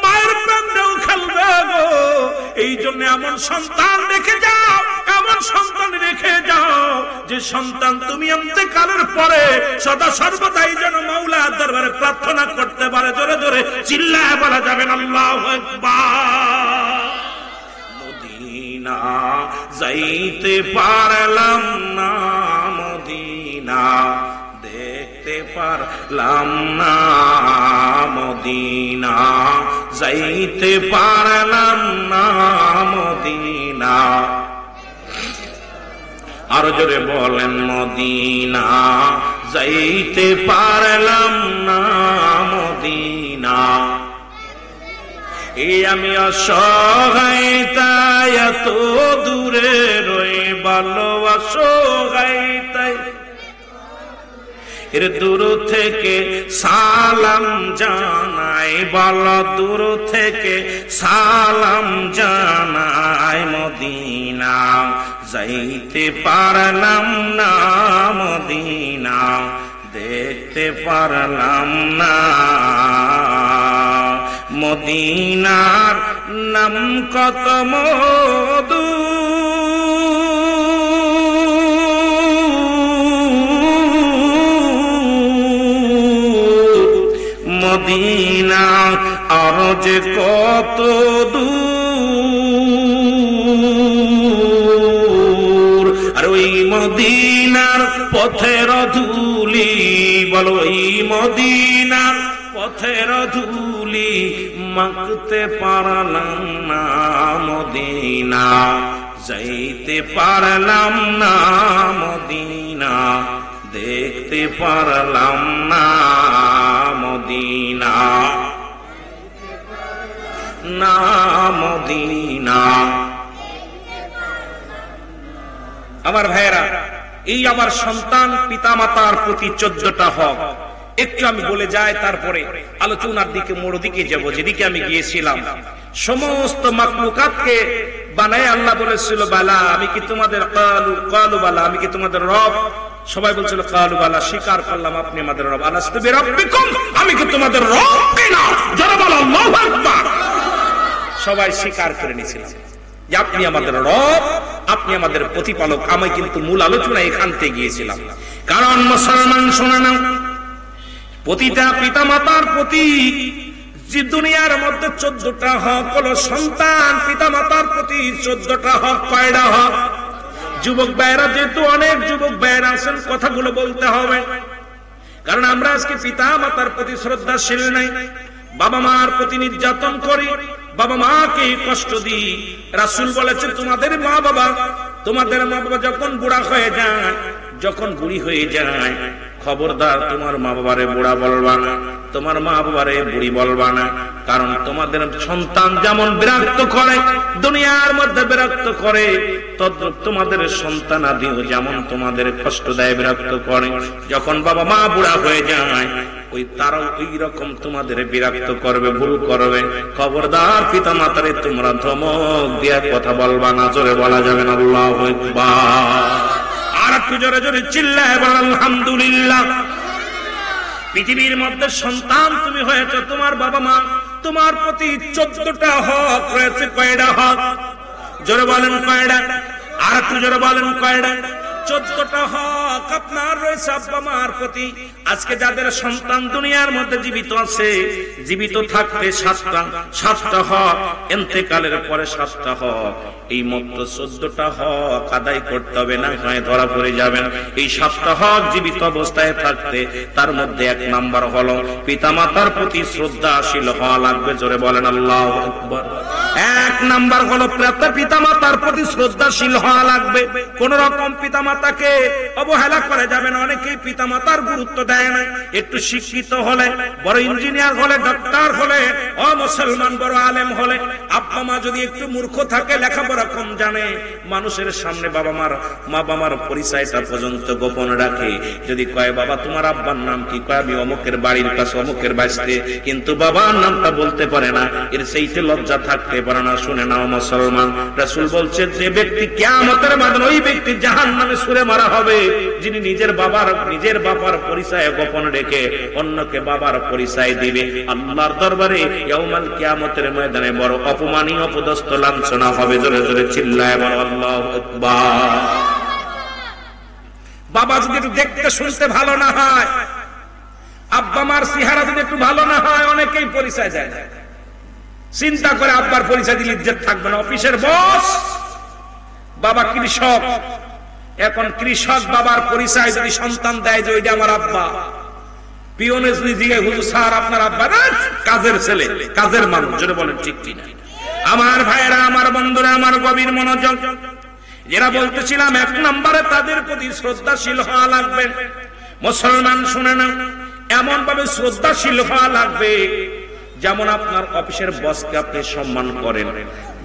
মায়ের প্রেমটাও খেলবে গো। এই জন্য এমন সন্তান রেখে যাও, এমন সন্তান রেখে যাও যে সন্তান তুমি ইন্তেকালের পরে সদা সর্বদাই যেন মাওলার দরবারে প্রার্থনা করতে পারে। জোরে জোরে চিল্লায় বলা যাবেন আল্লাহু আকবার। মদিনা যাইতে পারলাম না, মদিনা দেখতে পারলাম না, মদিনা যাইতে পারলাম না, মদিনা। আর জোরে বলেন মদিনা যাইতে পারলাম না, মদিনা। এই আমি অসহায় তাই এত দূরে রয়ে, ভালোবাসো গাই তাই এর দূর থেকে সালাম জানাই, বল দূর থেকে সালাম জানাই। মদিনা যাইতে পারলাম না, মদিনা দেখতে পারলাম না। মদিনার নাম কত মধু, মদিনা আর যে কত দূর। আর ওই মদিনার পথের ধুলি, বলো ওই মদিনার পথের ধুলি মাখতে পারলাম না, মদিনা যাইতে পারলাম না, মদিনা দেখতে পারলাম না, মদিনা না, মদিনা। আমার ভাইয়েরা, এই আমার সন্তান পিতা মাতার প্রতি 14টা হক একটু আমি বলে যাই, তারপরে আলোচনার দিকে মোড় দিকে যাব। যেদিকে আমি গিয়েছিলাম, সমস্ত মাখলুকাতকে বানায় আল্লাহ বলেছিল বালা, আমি কি তোমাদের কালু বালা, আমি কি তোমাদের রব? সবাই বলছিল কালু বালা, স্বীকার করলাম আপনি আমাদের রব। আলাস্তু বিরাব্বিকুম, আমি কি তোমাদের রব কিনা? যারা বলো আল্লাহু আকবার। সবাই স্বীকার করে নিয়েছিলাম যে আপনি আমাদের রব, আপনি আমাদের প্রতিপালক। আমি কিন্তু মূল আলোচনা এখান থেকে গিয়েছিলাম। কারণ মুসলমান শোনা না, প্রতিটা পিতা মাতার প্রতি যে দুনিয়ার মধ্যে 14টা হক হলো সন্তান পিতা মাতার প্রতি 14টা হক। কয়টা হক? যুবক ভাইরা, যেহেতু অনেক যুবক ভাইরা আছেন, কথাগুলো বলতে হবে। কারণ আমরা আজকে পিতা মাতার প্রতি শ্রদ্ধাশীল নাই, বাবা মার প্রতি নির্যাতন করি, বাবা মাকে কষ্ট দিই। রাসূল বলেছেন তোমাদের মা বাবা যখন বুড়া হয়ে যায়, যখন বুড়ি হয়ে যায়, খবরদার তোমার মা বাবারে বুড়া বলবা না, তোমার মা বাবারে বুড়ি বলবা না। কারণ তোমাদের সন্তান যেমন বিরক্ত করে, দুনিয়ার মধ্যে বিরক্ত করে, তদ্রূপ তোমাদের সন্তান আদিও যেমন তোমাদের কষ্ট দেয়, বিরক্ত করে। যখন বাবা মা বুড়া হয়ে যায়, ওই তারাও ওই রকম তোমাদের বিরক্ত করবে, ভুল করবে। খবরদার পিতা মাতারে তোমরা ধমক দিয়া কথা বলবা না। জোরে বলা যাবে না আল্লাহু আকবার। আর একটু জোরে জোরে চিল্লায় বল আলহামদুলিল্লাহ। পৃথিবীর মধ্যে সন্তান তুমি হয়েছ, তোমার বাবা মা তোমার প্রতি 14টা হক রয়েছে। কয়টা হক? জোরে বলেন কয়টা? আর একটু জোরে বলেন কয়টা? 14টা হক আপনার রয়েছে আব্বা মার প্রতি। আজকে যাদের সন্তান দুনিয়ার মধ্যে জীবিত আছে, জীবিত থাকতে 7টা হক, ইন্তেকালের পরে 7টা হক। এই মাত্র 14টা হক আদায় করতে হবে, না হয় ধরা পড়ে যাবেন। এই 7টা হক জীবিত অবস্থায় থাকতে, তার মধ্যে 1 নাম্বার হলো পিতামাতার প্রতি শ্রদ্ধাশীল হওয়া লাগবে। জোরে বলেন আল্লাহু আকবার। 1 নাম্বার হলো পিতামাতার প্রতি প্রতি শ্রদ্ধাশীল হওয়া লাগবে। কোন রকম পিতামাতাকে অবহেলা করা যাবে না। অনেকেই পিতামাতার গুরুত্ব দেয় না। একটু শিক্ষিত হলে, বড় ইঞ্জিনিয়ার হলে, ডক্টর হলে, মুসলমান বড় আলেম হলে, আব্বা মা যদি একটু মূর্খ থাকে, লেখাপড়া কম জানে, মানুষের সামনে মা বাবার পরিচয়টা পর্যন্ত গোপন রাখে। যদি কয় বাবা তোমার আব্বার নাম কি, কয় আমি অমুকের বাড়ির কাছে অমুকের বাড়িতে, কিন্তু বাবার নামটা বলতে পারে না, এর সেইতে লজ্জা থাকতে পারে না। শুনে নাও মুসলমান, রাসূল বলছেন যে ব্যক্তি কিয়ামতের মাঠে ওই ব্যক্তি জাহান্নামে ছুঁড়ে মারা হবে যিনি নিজের বাবার পরিচয় গোপন রেখে অন্যকে বাবার পরিচয় দিবে। আল্লাহর দরবারে ইয়াউমাল কিয়ামতের ময়দানে বড় অপমানীয় অপদস্থ লাঞ্ছনা হবে। জোরে জোরে চিল্লায় বলো আল্লাহু আকবার। বাবা যদি একটু দেখতে শুনতে ভালো না হয়, আব্বা মার চেহারা যদি একটু ভালো না হয়, অনেকেই পরিচয় দেয় না। চিন্তা করে আব্বার পরিচয় দিলে ইজ্জত থাকবে না। অফিসের বস, বাবা কৃষক, এখন কৃষক বাবার পরিচয় যদি সন্তান দেয় যে ওইটা আমার আব্বা, পিয়নে যদি জিজ্ঞাসা হুজুর স্যার আপনার আব্বা, কাজের ছেলে, কাজের মানুষ, জোরে বলেন ঠিক কিনা? আমার ভাইয়েরা, আমার বন্ধুরা, আমার গভীর মনোযোগ, যারা বলতেছিলাম এক নম্বরে তাদের প্রতি শ্রদ্ধাশীল হওয়া লাগবে। মুসলমান শুনে না, এমন ভাবে শ্রদ্ধাশীল হওয়া লাগবে যেমন আপনার অফিসের বসকে আপনি সম্মান করেন,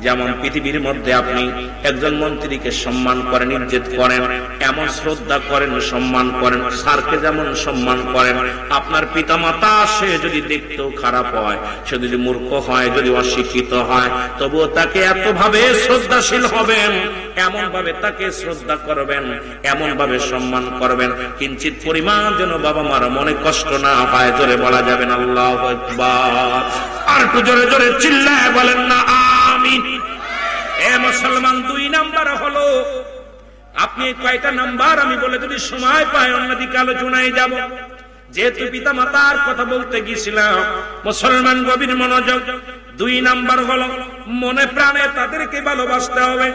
যেমন পৃথিবীর মধ্যে আপনি একজন মন্ত্রীকে সম্মান করেন, ইজ্জত করেন, এমন শ্রদ্ধা করেন, সম্মান করেন। স্যারকে যেমন সম্মান করেন, আপনার পিতা মাতা সে যদি দেখতেও খারাপ হয়, সে যদি মূর্খ হয়, যদি অশিক্ষিত হয়, তবুও তাকে এত ভাবে শ্রদ্ধাশীল হবেন, এমন ভাবে তাকে শ্রদ্ধা করবেন, এমন ভাবে সম্মান করবেন, কিঞ্চিত পরিমাণ যেন বাবা মার মনে কষ্ট না হয়। জোরে বলা যাবেন আল্লাহু আকবার। আর একটু জোরে জোরে চিল্লায় বলেন না আমিন। এ মুসলমান, 2 নাম্বার হলো, আপনি কয়টা নাম্বার আমি বলে যদি সময় পাই অন্যদিকে আলোচনায় যাব। যেহেতু পিতা মাতার কথা বলতে গিয়েছিলাম, মুসলমান গভীর মনোযোগ, 2 নাম্বার হলো মনে প্রাণে তাদেরকে ভালোবাসতে হবে।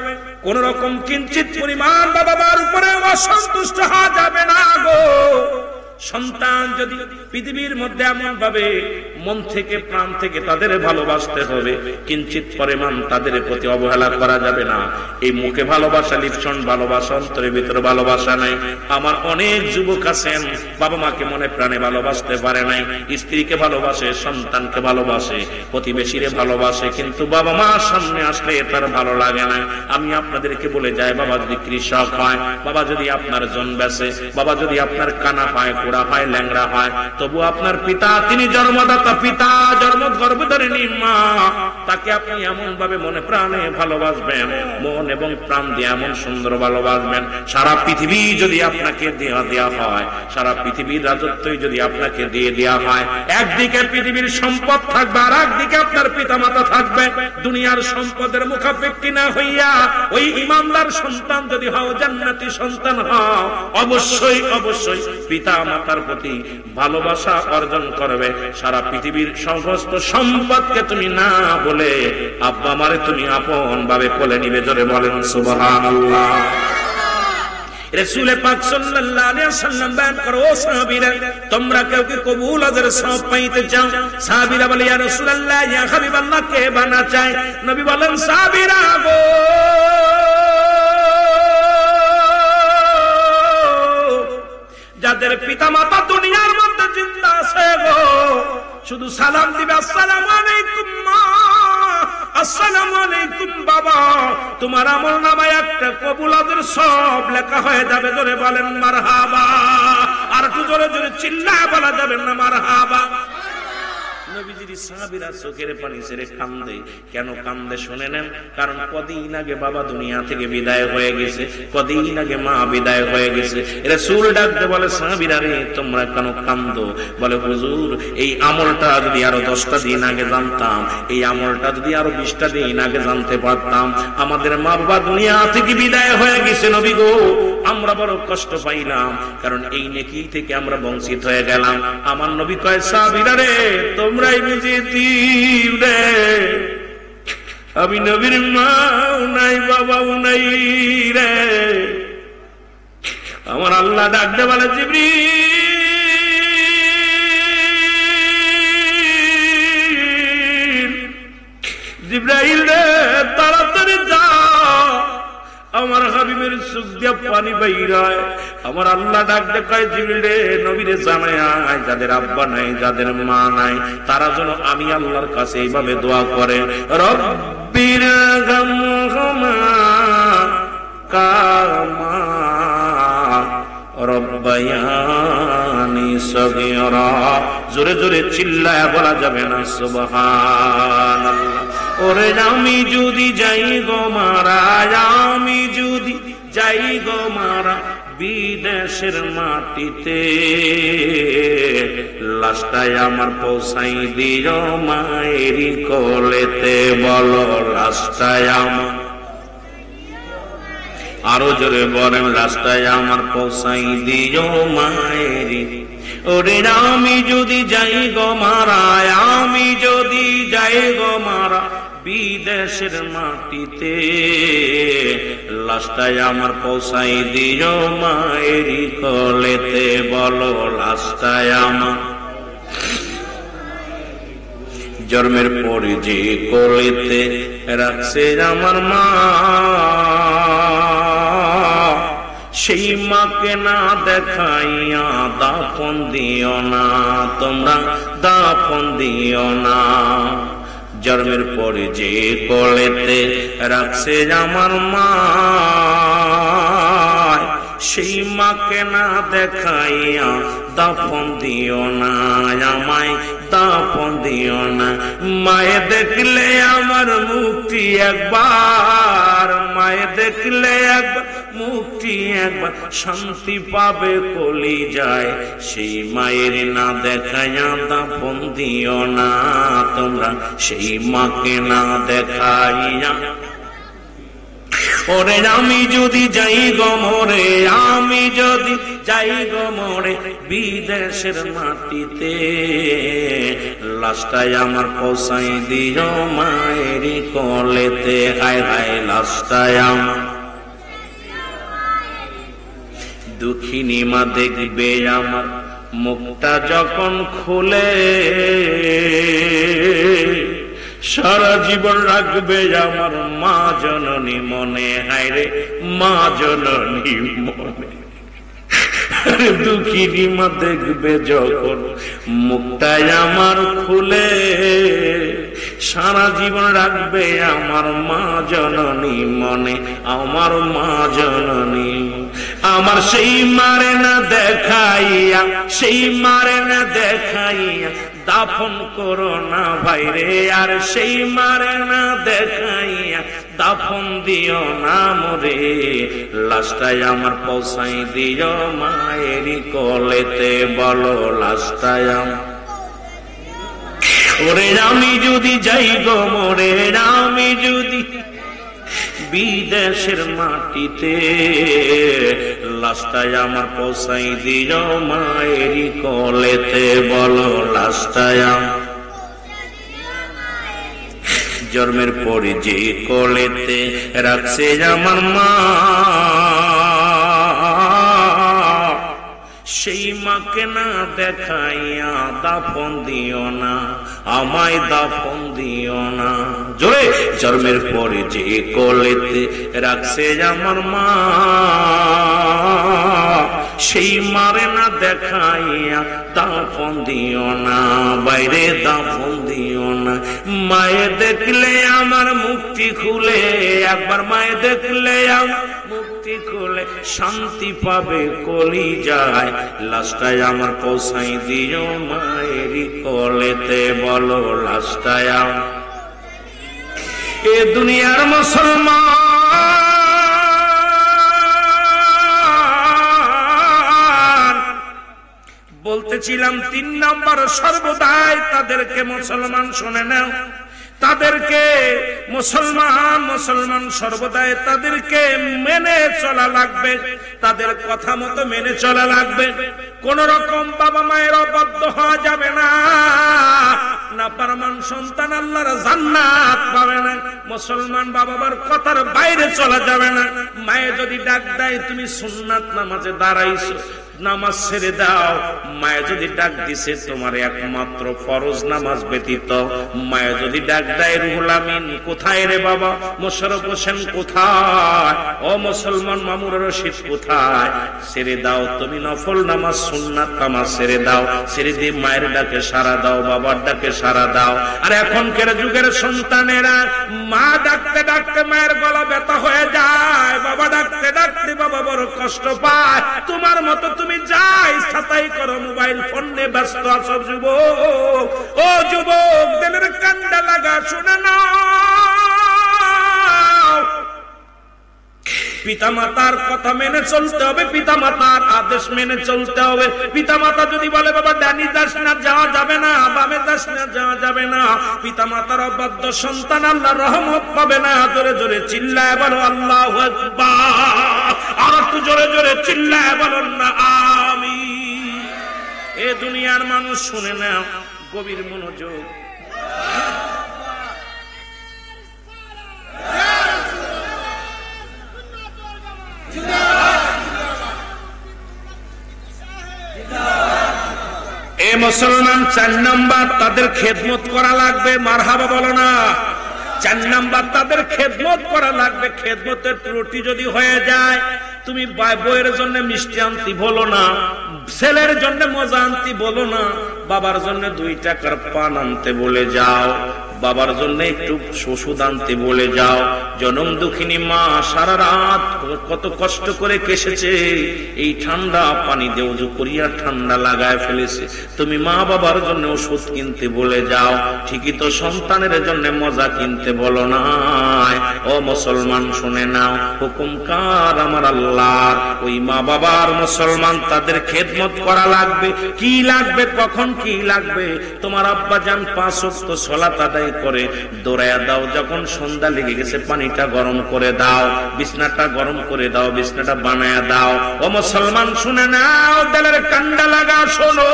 কোন রকম কিঞ্চিত পরিমাণ বাবা মার উপরে অসন্তুষ্ট হওয়া যাবে না গো। সন্তান যদি পৃথিবীর মধ্যে এমন ভাবে মন থেকে প্রাণ থেকে তাদের ভালোবাসতে হবে, কিঞ্চিত পরিমাণ তাদের প্রতি অবহেলা করা যাবে না। এই মুখে ভালোবাসা, লিপসন ভালোবাসা, অন্তরের ভিতরে ভালোবাসা নাই। আমার অনেক যুবক আছেন বাবা মাকে মনে প্রাণে ভালোবাসতে পারে নাই, স্ত্রীকে ভালোবাসে, সন্তানকে ভালোবাসে, প্রতিবেশীরে ভালোবাসে, কিন্তু বাবা মার সামনে আসলে তার ভালো লাগে না। আমি আপনাদেরকে বলে যাই, বাবা যদি কৃষক হয়, বাবা যদি আপনার জন বেচে, বাবা যদি আপনার কানা হয়, কোড়া হয়, ল্যাংড়া হয়, তবু আপনার পিতা, তিনি জন্মদাতা পিতা, জন্ম গর্ভধারিণী মা, তাকে আপনি এমন ভাবে মনে প্রাণে ভালোবাসবেন, মন এবং প্রাণ দিয়ে এমন সুন্দর ভালোবাসবেন। সারা পৃথিবী যদি আপনাকে দেওয়া হয়, সারা পৃথিবীর রাজত্বই যদি আপনাকে দিয়ে দেওয়া হয়, একদিকে পৃথিবীর সম্পদ থাকবে, আর একদিকে আপনার পিতা মাতা থাকবে। দুনিয়ার সম্পদের মুখাপেক্ষী না হইয়া ওই ইমানদার সন্তান যদি হও, জান্নাতি সন্তান হও, অবশ্যই অবশ্যই পিতা মাতার প্রতি ভালোবাসা অর্জন করবে। সারা পৃথিবীর সমস্ত সম্পদকে তুমি না বলে আব্বা মারে তুমি আপন ভাবে কোলে নিবে। জোরে বলেন সুবহানাল্লাহ। রাসূল পাক সাল্লাল্লাহু আলাইহি ওয়াসাল্লাম বলেন, করো সাহাবীরা, তোমরা কেউ কি কবুল আজর সওয়াব পাইতে চাও? সাহাবীরা বলে, ইয়া রাসূলুল্লাহ, ইয়া হাবিবাল্লাহ, কে বানা চায়? নবী বলেন, সাহাবীরা গো, যাদের পিতা মাতা দুনিয়ার মধ্যে জিন্দা আছে গো, শুধু সালাম দিবে, আসসালামু আলাইকুম মা, আসসালামু আলাইকুম বাবা, তোমার আমল নামায় একটা কবুল আজর সব লেখা হয়ে যাবে। জোরে বলেন মারহাবা। আর একটু জোরে জোরে চিল্লায় বলা যাবে না মারহাবা। নবীজির সাহাবীরা চোখের পানি ছেড়ে কান্দে। কেন কান্দে শুনে নেন। কারণ কদিন আগে বাবা দুনিয়া থেকে বিদায় হয়ে গেছে, কদিন আগে মা বিদায় হয়ে গেছে। রাসূল ডাকতে বলে, সাহাবীরা রে, তোমরা কেন কান্দো? বলে, হুজুর, এই আমলটা যদি আরো 10টা দিন আগে জানতাম, এই আমলটা যদি আরো 20টা দিন আগে জানতে পারতাম, আমাদের মা বাবা দুনিয়া থেকে বিদায় হয়ে গেছে নবী গো, আমরা বড় কষ্ট পাইলাম, কারণ এই নেকি থেকে আমরা বঞ্চিত হয়ে গেলাম। আমার নবী কয়, সাহাবীরা রে, তোমরাই বুঝেছি রে, আমি নবীর মাও নাই, বাবাও নাই রে। আমার আল্লাহ ডাকতে বলে, জিবরাইল রে, তাড়াতাড়ি যা, হাবিবের চোখ দিয়ে পানি বাইরায়। আমার আল্লাহ ডাক দেখায়, জিবরিল রে, নবীরে জানায় যাদের আব্বা নাই, যাদের মা নাই, তারা যেন আমি আল্লাহর কাছে এইভাবে দোয়া করে, রব্বির গামহুমা কামা রব্বায়ানি সগীরা। জোরে জোরে চিল্লায়া বলা যাবে না সুবহানাল্লাহ। ওরে আমি যদি যাই গো মারা, আমি যদি যাই গো মারা বিদেশের মাটিতে, লাশটাই আমার পৌঁছাই দিও মায়েরই কোলেতে। বলো লাশটাই আমার, আরো জোরে বলেন, লাশটাই আমার পৌঁছাই দিও মায়েরই। ওরে আমি যদি যাই গো মারা, আমি যদি যাই গো মারা বিদেশের মাটিতে, লাশটাই আমার পৌঁছাই দিও মায়েরই কোলেতে। বলো লাশটাই আমার, জন্মের পরে যে কোলেতে রাখছে আমার মা, সেই মাকে না দেখাইয়া দাফন দিও না, তোমরা দাফন দিও না। জন্মের পরে যে কোলেতে রাখছে আমার মা, সেই মাকে না দেখাইয়া দাফন দিও না, আমায় দাফন দিও না। মায়ে দেখলে আমার মুক্তি একবার, মায়ে দেখলে একবার মুক্তি একবার, শান্তি পাবে কলিজায়, সেই মায়ের না দেখাইয়া দাফন দিও না, তোমরা সেই মাকে না দেখাইয়া। ওরে আমি যদি যাই গো মরে, আমি যদি যাই গো মরে বিদেশের মাটিতে, লাশটাই আমার পৌঁছাই দিও মায়েরই কোলেতে। হায় হায় লাশটাই আমার, দুঃখিনী মা দেখবে আমার মুখটা যখন খুলে, সারা জীবন রাখবে আমার মা জননী মনে। হায় রে মা জননী মনে, দুঃখিনী মা দেখবে যখন মুখটাই আমার খুলে, সারা জীবন রাখবে আমার মা জননী মনে, আমার মা জননী। আমার সেই মারে না দেখাইয়া, সেই মারে না দেখাইয়া দাফন করো না ভাইরে, আর সেই মারে না দেখাইয়া দাফন দিও না মোরে, লাশটাই আমার পৌঁছাই দিও মায়েরই কোলেতে। বলো লাশটাই আমার, ওরে আমি যদি যাই গো মোরে, আমি যদি বিদেশের মাটিতে, লাশটাই আমার পৌঁছাই দিও মায়েরই কোলেতে। বলো লাশটাই আমার, জন্মের পরে যে কোলেতে রাখছে আমার মা, সেই মাকে না দেখাইয়া দাফন দিও না, আমায় দাফন দিও না। জোরে, জন্মের পরে যে কোলেতে রাখছে আমার মা, সেই মারে না দেখাইয়া দাফন দিও না, বাইরে দাফন দিও না। মায়ে দেখলে আমার মুক্তি খুলে, একবার মায়ে দেখলে আমার মুক্তি খুলে, শান্তি পাবে কলিজায়, লাশটাই আমার পৌঁছাই দিও মায়েরই কোলেতে। বলো লাশটাই আমার, এ দুনিয়ার মুসলমান বলতেছিলাম 3 নম্বর সর্বদাই তাদেরকে মুসলমান শুনে নাও, তাদেরকে মুসলমান সর্বদাই তাদেরকে মেনে চলা লাগবে, তাদের কথা মতো মেনে চলা লাগবে। কোন রকম বাবা মায়ের অবাধ্য হওয়া যাবে না, নাফরমান সন্তান আল্লাহর জান্নাত পাবে না। মুসলমান বাবা মার কথার বাইরে চলা যাবে না। মায়ে যদি ডাক দেয় তুমি সুন্নাত নামাজে দাঁড়াইছো, নামাজ ছেড়ে দাও। মায়ে যদি ডাক দিছে তোমার একমাত্র ফরজ নামাজ ব্যতীত, মায়ে যদি ডাক দেয় রুহুল আমিন কোথায় রে বাবা, মোশাররফ হোসেন কোথায়, ও মুসলমান মামুর রশিদ কোথায়, ছেড়ে দাও তুমি নফল নামাজ সুন্নাত নামাজ ছেড়ে দাও, ছেড়ে দিয়ে মায়ের ডাকে সাড়া দাও, বাবার ডাকে সাড়া দাও। আর এখনকার যুগের সন্তানেরা মা ডাকতে ডাকতে মায়ের গলা ব্যথা হয়ে যায়, বাবা ডাকতে ডাকতে বাবা বড় কষ্ট পায়। তোমার মতো তুমি যাই ছাতাই করো, মোবাইল ফোন নিয়ে ব্যস্ত আছো যুবক। ও যুবক, দিলের কান্ডা লাগা শুনে না, পিতামাতার কথা মেনে চলতে হবে, পিতামাতার আদেশ মেনে চলতে হবে। পিতামাতা যদি বলে বাবা ডানি যাস না, যাওয়া যাবে না, বামে যাস না, যাওয়া যাবে না, পিতামাতার অবাধ্য সন্তান আল্লাহর রহমত পাবে না। জোরে জোরে চিল্লায় বলো আল্লাহু আকবার, আর একটু জোরে জোরে চিল্লায় বলুন না আমিন। এ দুনিয়ার মানুষ শুনে নাও, গভীর মনোযোগ। এ মুসলমান, 4 নাম্বার তাদের খেদমত করা লাগবে। মারহাবা বলো না। 4 নাম্বার তাদের খেদমত করা লাগবে। খেদমতের ত্রুটি যদি হয়ে যায়, তুমি বইয়ের জন্য মিষ্টি আনতি বলো না, ছেলের জন্য মজা আনতি বলো না, বাবার জন্য 2 টাকার পান আনতে বলে যাও, বাবার জন্য একটু ওষুধ আনতে বলে যাও। জনম দুঃখিনী মা সারা রাত কত কষ্ট করে কেসেছে, এই ঠান্ডা পানি দিয়ে উজু করিয়া ঠান্ডা লাগায় ফেলেছে, তুমি মা বাবার জন্য ওষুধ কিনতে বলে যাও। ঠিকই তো সন্তানের জন্য মজা কিনতে বলো না। ও মুসলমান শুনে নাও, হুকুম কার? আমার আল্লাহর। ওই মা বাবার মুসলমান তাদের খেদমত করা লাগবে। কি লাগবে, কখন কি লাগবে? তোমার আব্বা জান 5 ওয়াক্ত সালাত আদায় করে দৌড়ায়া দাও, যখন সন্ধ্যা লেগে গেছে পানিটা গরম করে দাও, বিছনাটা গরম করে দাও, বিছনাটা বানায়া দাও। ও মুসলমান শুনে নাও, দিলের কান্ডা লাগা শোনো,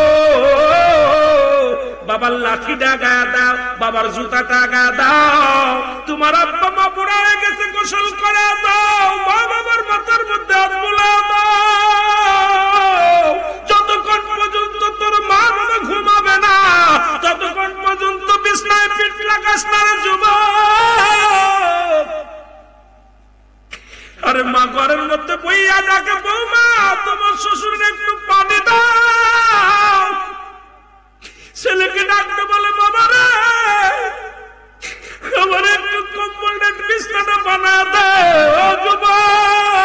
বাবার লাঠিটা গায়ে দাও, বাবার জুতাটা গায়ে দাও। তোমার আব্বা মা বুড়া হয়ে গেছে, গোসল করে দাও, মা বাবার মাথার মধ্যে হাত বুলাও দাও। যতক্ষণ পর্যন্ত তোর মা বাবা ঘুমাবে না, ততক্ষণ পর্যন্ত বিছনায় পিঠ লাগাস না রে যুবক। আরে মা ঘরের মধ্যে বইয়া ডাকে, বৌমা তোমার শ্বশুর একটু পানি দাও। ছেলেকে ডাকতে বলে, বাবা রে আমার একটু কম্বল বিছনাটা বানা দাও। যুবক,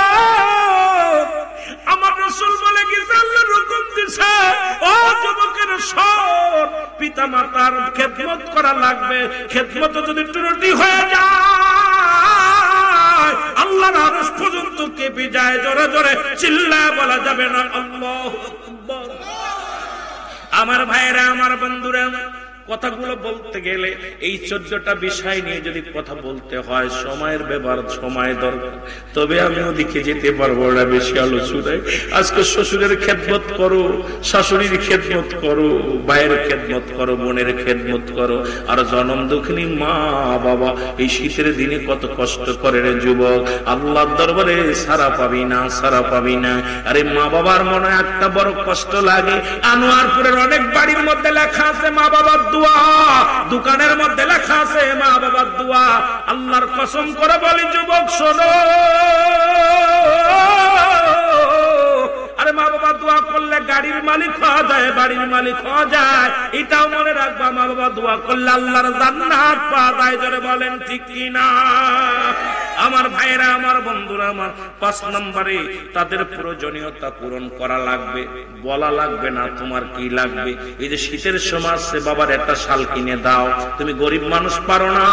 আমার রাসূল বলে গেছে, আল্লাহ হুকুম দিছে, ও যুবকের শোন, পিতা মাতার খেদমত করা লাগবে। খেদমত যদি ত্রুটি হয়ে যায়, আল্লাহর আরশ পর্যন্ত কেঁপে যায়। জোরে জোরে চিল্লায় বলা যাবে না আল্লাহু আকবার। আমার ভাইরা, আমার বন্ধুরা, কথাগুলো বলতে গেলে এই 14টা বিষয় নিয়ে যদি কথা বলতে হয়, সময়ের ব্যবহার, সময় দরকার। তবে আমি ওদিকে যেতে পারবো না বেশি আলোচনায়। আজকে শ্বশুরের খেদমত করো, শাশুড়ির খেদমত করো, ভাইয়ের খেদমত করো, বোনের খেদমত করো। আর জনম দুঃখিনী মা বাবা এই শীতের দিনে কত কষ্ট করে রে যুবক, আল্লাহর দরবারে সারা পাবি না, সারা পাবি না। আরে মা বাবার মনে একটা বড় কষ্ট লাগে। আনোয়ারপুরের অনেক বাড়ির মধ্যে লেখা আছে মা বাবার দোয়া, দোকানের মধ্যে লেখা আছে মা বাবার দোয়া। আল্লাহর কসম করে বলি যুবক শোনো, আরে মা বাবা দোয়া করলে গাড়ির মালিক হওয়া যায়, বাড়ির মালিক হওয়া যায়। এটাও মনে রাখবা, মা বাবা দোয়া করলে আল্লাহর জান্নাত পাওয়া যায়। জোরে বলেন ঠিক কি না? আমার ভাইরা, আমার বন্ধুরা, আমার 5 নম্বরে তাদের প্রয়োজনীয়তা পূরণ করা লাগবে। বলা লাগবে না তোমার কি লাগবে। এই যে শীতের সময় আসছে, বাবার একটা শাল কিনে দাও। তুমি গরিব মানুষ, পারো না,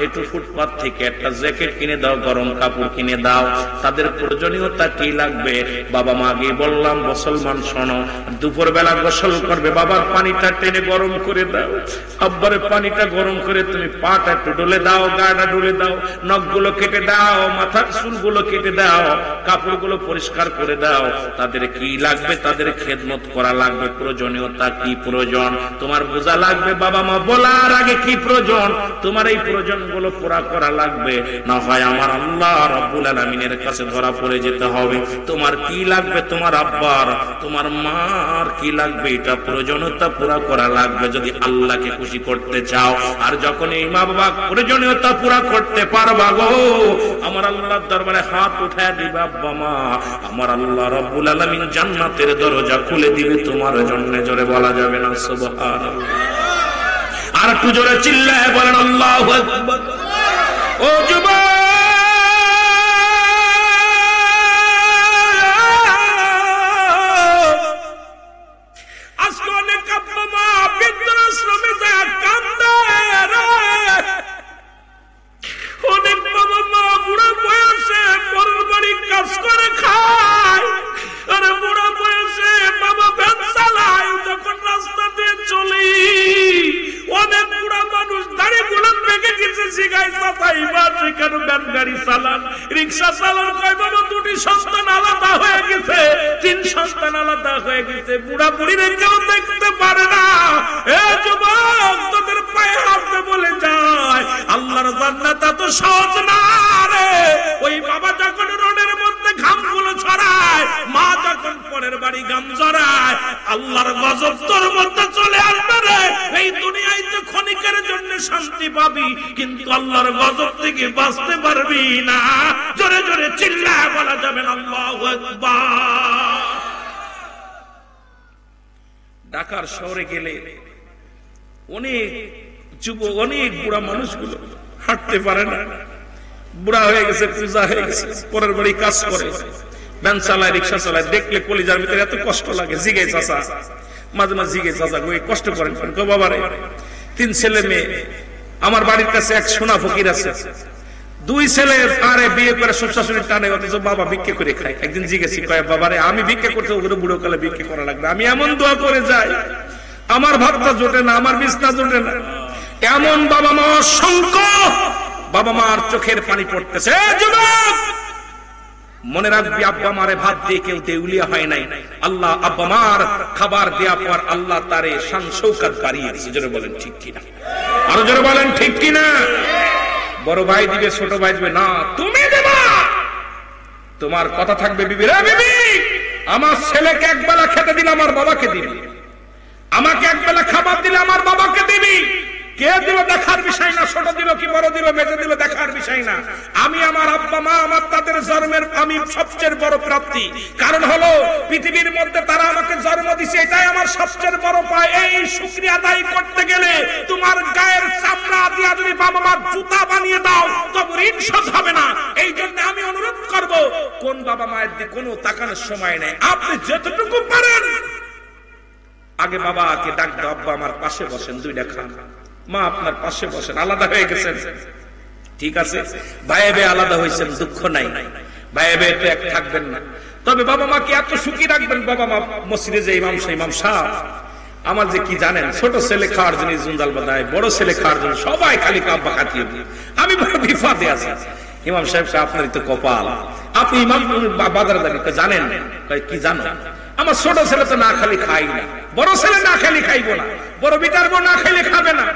একটু ফুটপাত থেকে একটা জ্যাকেট কিনে দাও, গরম কাপড় কিনে দাও। তাদের প্রয়োজনীয়তা কি লাগবে? বাবা মা আগে বললাম, মুসলমান শোনো, দুপুর বেলা গোসল করবে, বাবার পানিটা টেনে গরম করে দাও, আব্বারে পানিটা গরম করে তুমি পাটা একটু ডলে দাও, গাটা ডলে দাও, নখগুলো কেটে কেটে দাও, মাথার চুলগুলো কেটে দাও, কাপড়গুলো পরিষ্কার করে দাও। তাদের কি লাগবে? তাদের খেদমত করা লাগবে। প্রয়োজনীয়তা কি প্রয়োজন তোমার বোঝা লাগবে। বাবা মা বলার আগে কি প্রয়োজন তোমার এই প্রয়োজনগুলো পুরা করা লাগবে। না হয় আমার আল্লাহ রাব্বুল আলামিনের কাছে ধরা পড়ে যেতে হবে। তোমার কি লাগবে? তোমার আব্বার, তোমার মার কি লাগবে? এটা প্রয়োজনীয়তা পুরা করা লাগবে যদি আল্লাহকে খুশি করতে চাও। আর যখন এই মা বাবা প্রয়োজনীয়তা পুরা করতে পারবা গো, আমার আল্লাহর দরবারে হাত উঠায় দিবে আব্বা মা, আমার আল্লাহ রাব্বুল আলামিন জান্নাতের দরজা খুলে দিবে তোমার জন্য। জোরে বলা যাবে না সুবহানাল্লাহ? আর একটু জোরে চিল্লায় বলেন আল্লাহু আকবার। ও যুবক, আজকে অনেক আব্বা মা বৃদ্ধাশ্রমে যায় কান্দে রে। অনেক বাবা মা বুড়া বয়সে পরের বাড়ি কাজ করে খায়, আর বুড়া বয়সে বাবা ভ্যান চালায়। যখন রাস্তা দিয়ে চলি অনেক বুড়া মানুষ দাঁড়িয়ে গুলো পেকে গেছে, শিখাই চাচাই বা সেখানে ভ্যান গাড়ি চালান, রিক্সা চালান। কয় বাবা দুটি সন্তান আলাদা হয়ে গেছে, 3 সন্তান আলাদা হয়ে গেছে, বুড়া বুড়িরে কেউ দেখতে পারে না। এ যুবক, তোদের পায়ে হাতে বলে যায় আল্লাহর জান্নাত এত সহজ না রে। ওই বাবা যখন রোডের মধ্যে ঘামগুলো ছড়ায়, মা যখন পরের বাড়ি ঘাম ছড়ায়, আল্লাহর গজব তোর মধ্যে চলে আসবে রে। এই দুনিয়ায় তো ক্ষণিকের জন্য শান্তি পাবি, কিন্তু আল্লাহর গজব থেকে বাঁচতে পারবি না। জোরে জোরে চিল্লায় বলা যাবে না আল্লাহু আকবার। ঢাকার শহরে গেলে অনেক যুবক, অনেক বুড়া মানুষগুলো হাঁটতে পারে না, বুড়া হয়ে গেছে, পূজা হয়ে গেছে, পরের বাড়ি কাজ করে, ভ্যান চালায়, রিক্সা চালায়। দেখলে কলিজার ভিতরে এত কষ্ট লাগে। জিগে চাচা, মাঝে মাঝে জিগে চাচা কষ্ট করেন বাবা রে। 3 ছেলে মেয়ে। আমার বাড়ির কাছে এক সোনা ফকির আছে, 2 ছেলে আরে বিয়ে করে শ্বশুর টানে, অথচ বাবা ভিক্ষে করে খায়। একদিন জিজ্ঞেসি, কয় বাবারে আমি ভিক্ষে করতে ওগুলো বুড়ো কালে ভিক্ষে করা লাগবে। আমি এমন দোয়া করে যাই, আমার ভাতটা জোটে না, আমার বিছনা জোটে না। এমন বাবা মা অসংখ্য, বাবা মার চোখের পানি পড়তেছে। যুবক, মনে রাখবি আব্বা মারে ভাত দিয়ে কেউ দেউলিয়া হয় নাই। আল্লাহ আব্বা মার খাবার দেওয়ার পর আল্লাহ তারে শান শৌকত বাড়িয়ে দিয়েছে। জোরে বলেন ঠিক কিনা? আরো জোরে বলেন ঠিক কিনা? বড় ভাই দিবে, ছোট ভাই দিবে না, তুমি দেবা। তোমার কথা থাকবে বিবি, রে বিবি, আমার ছেলেকে একবেলা খেতে দিলে আমার বাবাকে দিবি, আমাকে একবেলা খাবার দিলে আমার বাবাকে দিবি। কে দিল দেখার বিষয় না, ছোট দিল কি বড় দিল, মেজে দিল দেখার বিষয় না। আমি আমার আব্বা মা, আমার তাদের জন্মের আমি সবচেয়ে বড় প্রাপ্তি। কারণ হলো পৃথিবীর মধ্যে তারা আমাকে জন্ম দিয়েছে, এটাই আমার সবচেয়ে বড় পায়। এই শুকরিয়া আদায় করতে গেলে তোমার গায়ের চামড়া দিয়ে যদি বাবা মা জুতা বানিয়ে দাও তবে ঋণ শোধ হবে না। এই জন্য আমি অনুরোধ করব, কোন বাবা মায়ের দিকে কোনো তাকানোর সময় নেই। আপনি যতটুকু পারেন আগে বাবাকে ডাক দাও, আব্বা আমার পাশে বসেন, 2টা খান। মা আপনার পাশে বসেন। আলাদা হয়ে গেছেন, ঠিক আছে, ভাইয়ে ভাই আলাদা হয়েছেন, দুঃখ নাই, ভাইয়ে ভাই তো এক থাকবেন না। তবে বাবা মাকে এত সুখী রাখবেন। বাবা মা মসজিদে যে ইমাম সাহেব, আমার যে কি জানেন, ছোট ছেলে খাওয়ার জন্য জুন্দাল বাঁধায়, বড় ছেলে খাওয়ার জন্য সবাই খালি কাব্বা খাতিয়ে দিই। আমি বড় বিপদে আছি। ইমাম সাহেব, আপনারই তো কপাল, আপনি ইমাম বাজারে দাঁড়িয়ে জানেন। কি জানো, আমার ছোট ছেলে তো না খালি খাই না, বড় ছেলে না খালি খাইবো না, বড় বিটার বউ না খাইলে খাবে না।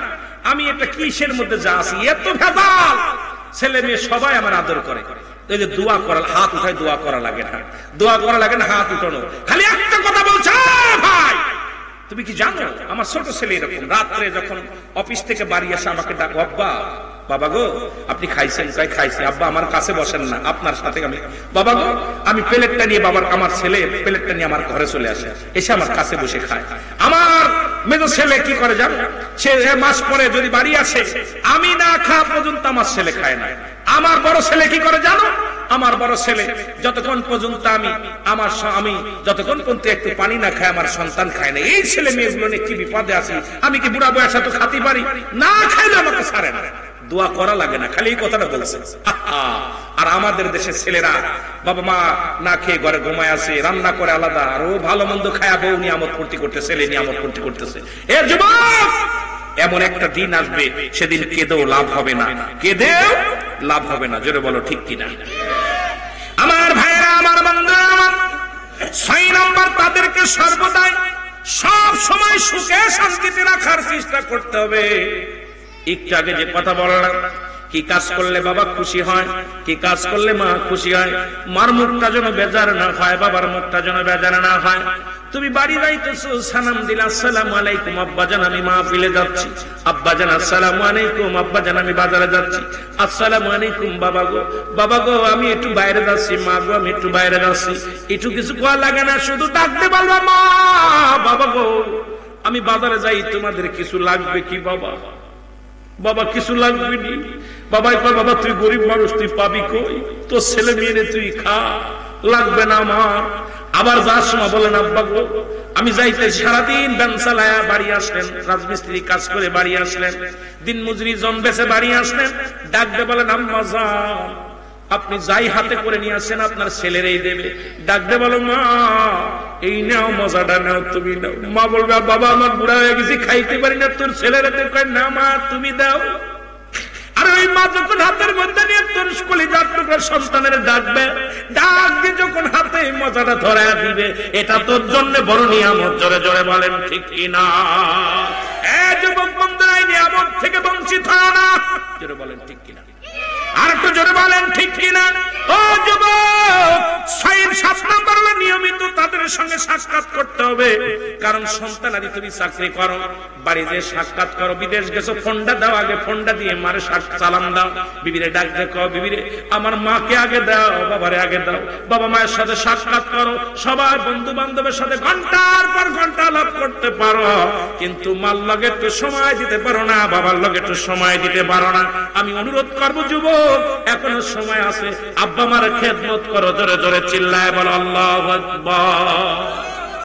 আমি এটা কিসের মধ্যে যা আছি, এত ভেজাল। ছেলে মেয়ে সবাই আমার আদর করে। এই যে দোয়া করা, হাত উঠায় দোয়া করা লাগে না, দোয়া করা লাগে না, হাত উঠানো। খালি একটা কথা বলছে, ভাই তুমি কি জানো আমার ছোট ছেলে এরকম রাত্রে যখন অফিস থেকে বাড়ি আসে আমাকে ডাকো, আব্বা, বাবা গো আপনি খাইছেন? কয় খাইছি। আব্বা আমার কাছে বসেন না, আপনার সাথে আমি। বাবা গো, আমি প্লেটটা নিয়ে, বাবার আমার ছেলে প্লেটটা নিয়ে আমার ঘরে চলে আসে, এসে আমার কাছে বসে খায়। আমার মেজো ছেলে কি করে জানো, সে মাস পরে যদি বাড়ি আসে, আমি না খাওয়া পর্যন্ত আমার ছেলে খায় না। আমার বড় ছেলে কি করে জানো, আমার বড় ছেলে যতক্ষণ পর্যন্ত আমি যতক্ষণ পর্যন্ত একটু পানি না খায় আমার সন্তান খায় না। এই ছেলে মেয়েগুলো নিয়ে কি বিপদে আছি। আমি কি বুড়া বয়সে তো খাতে পারি না, খাইলে আমাকে ছাড়ে না। দোয়া করা লাগে না, খালি এই কথাটা বলছে। আর আমাদের দেশের ছেলেরা বাবা মা না খেয়ে ঘরে ঘুমায় আছে, রান্না করে আলাদা, আর ও ভালো মন্দ খায়া বউ নিয়ামত পূর্তি করতে, ছেলে নিয়ামত পূর্তি করতেছে। এ যুবক, এমন একটা দিন আসবে সেদিন কেঁদেও লাভ হবে না, কেঁদেও লাভ হবে না। জোরে বলো ঠিক কিনা? আমার ভাইরা, আমার বন্ধুরা, আমার 6 নম্বর, তাদেরকে সর্বদাই সব সময় সুখে শান্তিতে রাখার চেষ্টা করতে হবে। একটু আগে যে কথা বললাম, কি কাজ করলে বাবা খুশি হয়, কি কাজ করলে মা খুশি হয়। মার মুখটা যেন বেজার না হয়, বাবার মুখটা যেন বেজার না হয়। তুমি বাড়ি যাইতেছো, সালাম দিলা, আসসালামু আলাইকুম আব্বাজান, আমি মাহফিলে যাচ্ছি। আব্বাজান আসসালামু আলাইকুম, আব্বাজান আমি বাজারে যাচ্ছি। আসসালামু আলাইকুম বাবা গো, বাবা গো আমি একটু বাইরে যাচ্ছি, মা গো আমি একটু বাইরে যাচ্ছি। একটু কিছু কোয়া লাগে না, শুধু ডাকতে বলবা মা, বাবা গো আমি বাজারে যাই, তোমাদের কিছু লাগবে কি বাবা? বাবা কিছু লাগবে নি। বাবাই কয় বাবা তুই গরিব মানুষ, তুই পাবি কই? তোর ছেলে মেয়ে তুই খা, লাগবে না আমার। আবার যার সময় বলেন আব্বা গো আমি যাইতে, সারাদিন ব্যান চালায়া বাড়ি আসলেন, রাজমিস্ত্রি কাজ করে বাড়ি আসলেন, দিন মজুরি জন বেচে বাড়ি আসলেন, ডাকতে বলেন আম্মা যান আপনি যাই হাতে করে নিয়ে আসেন আপনার ছেলেরই দেবে। ডাকতে বলো মা এই নাও, মজাটা নাও, তুমি নাও। মা বলবে বাবা আমার বুড়া হয়ে গেছি, খাইতে পারি না, তোর ছেলের হাতে কয় না মা তুমি দাও। আর ওই মা যখন হাতের মধ্যে নিয়ে তোর কলিজার টুকরা সন্তানের ডাকবে, ডাক দিয়ে যখন হাতে মজাটা ধরায় দিবে, এটা তোর জন্য বড় নিয়ামত। জোরে জোরে বলেন ঠিক কিনা? যুবক বন্ধুরা এই নিয়ামত থেকে বঞ্চিত হয় না। জোরে বলেন ঠিক কিনা? আর একটু জোরে বলেন ঠিক কিনা? ও যুবক, 7 নম্বর হলো নিয়মিত তাদের সঙ্গে সাক্ষাৎ করতে হবে। কারণ সন্তানাদি তুমি চাকরি করো, বাড়িতে সাক্ষাৎ করো, বিদেশ গেছো, ফোনটা দাও, আগে ফোনটা দিয়ে মারে সালাম দাও, বিবিরে ডাক দেখো, বিবিরে আমার মাকে আগে দাও, বাবারে আগে দাও, বাবা মায়ের সাথে সাক্ষাৎ করো। সবার বন্ধু বান্ধবের সাথে ঘন্টার পর ঘন্টা আলাপ করতে পারো, কিন্তু মার লগে একটু সময় দিতে পারো না, বাবার লগে একটু সময় দিতে পারো না। আমি অনুরোধ করবো যুবক, এখনো সময় আছে, আব্বা মার খেদমত করো। জোরে জোরে চিল্লায় বলো আল্লাহু আকবার।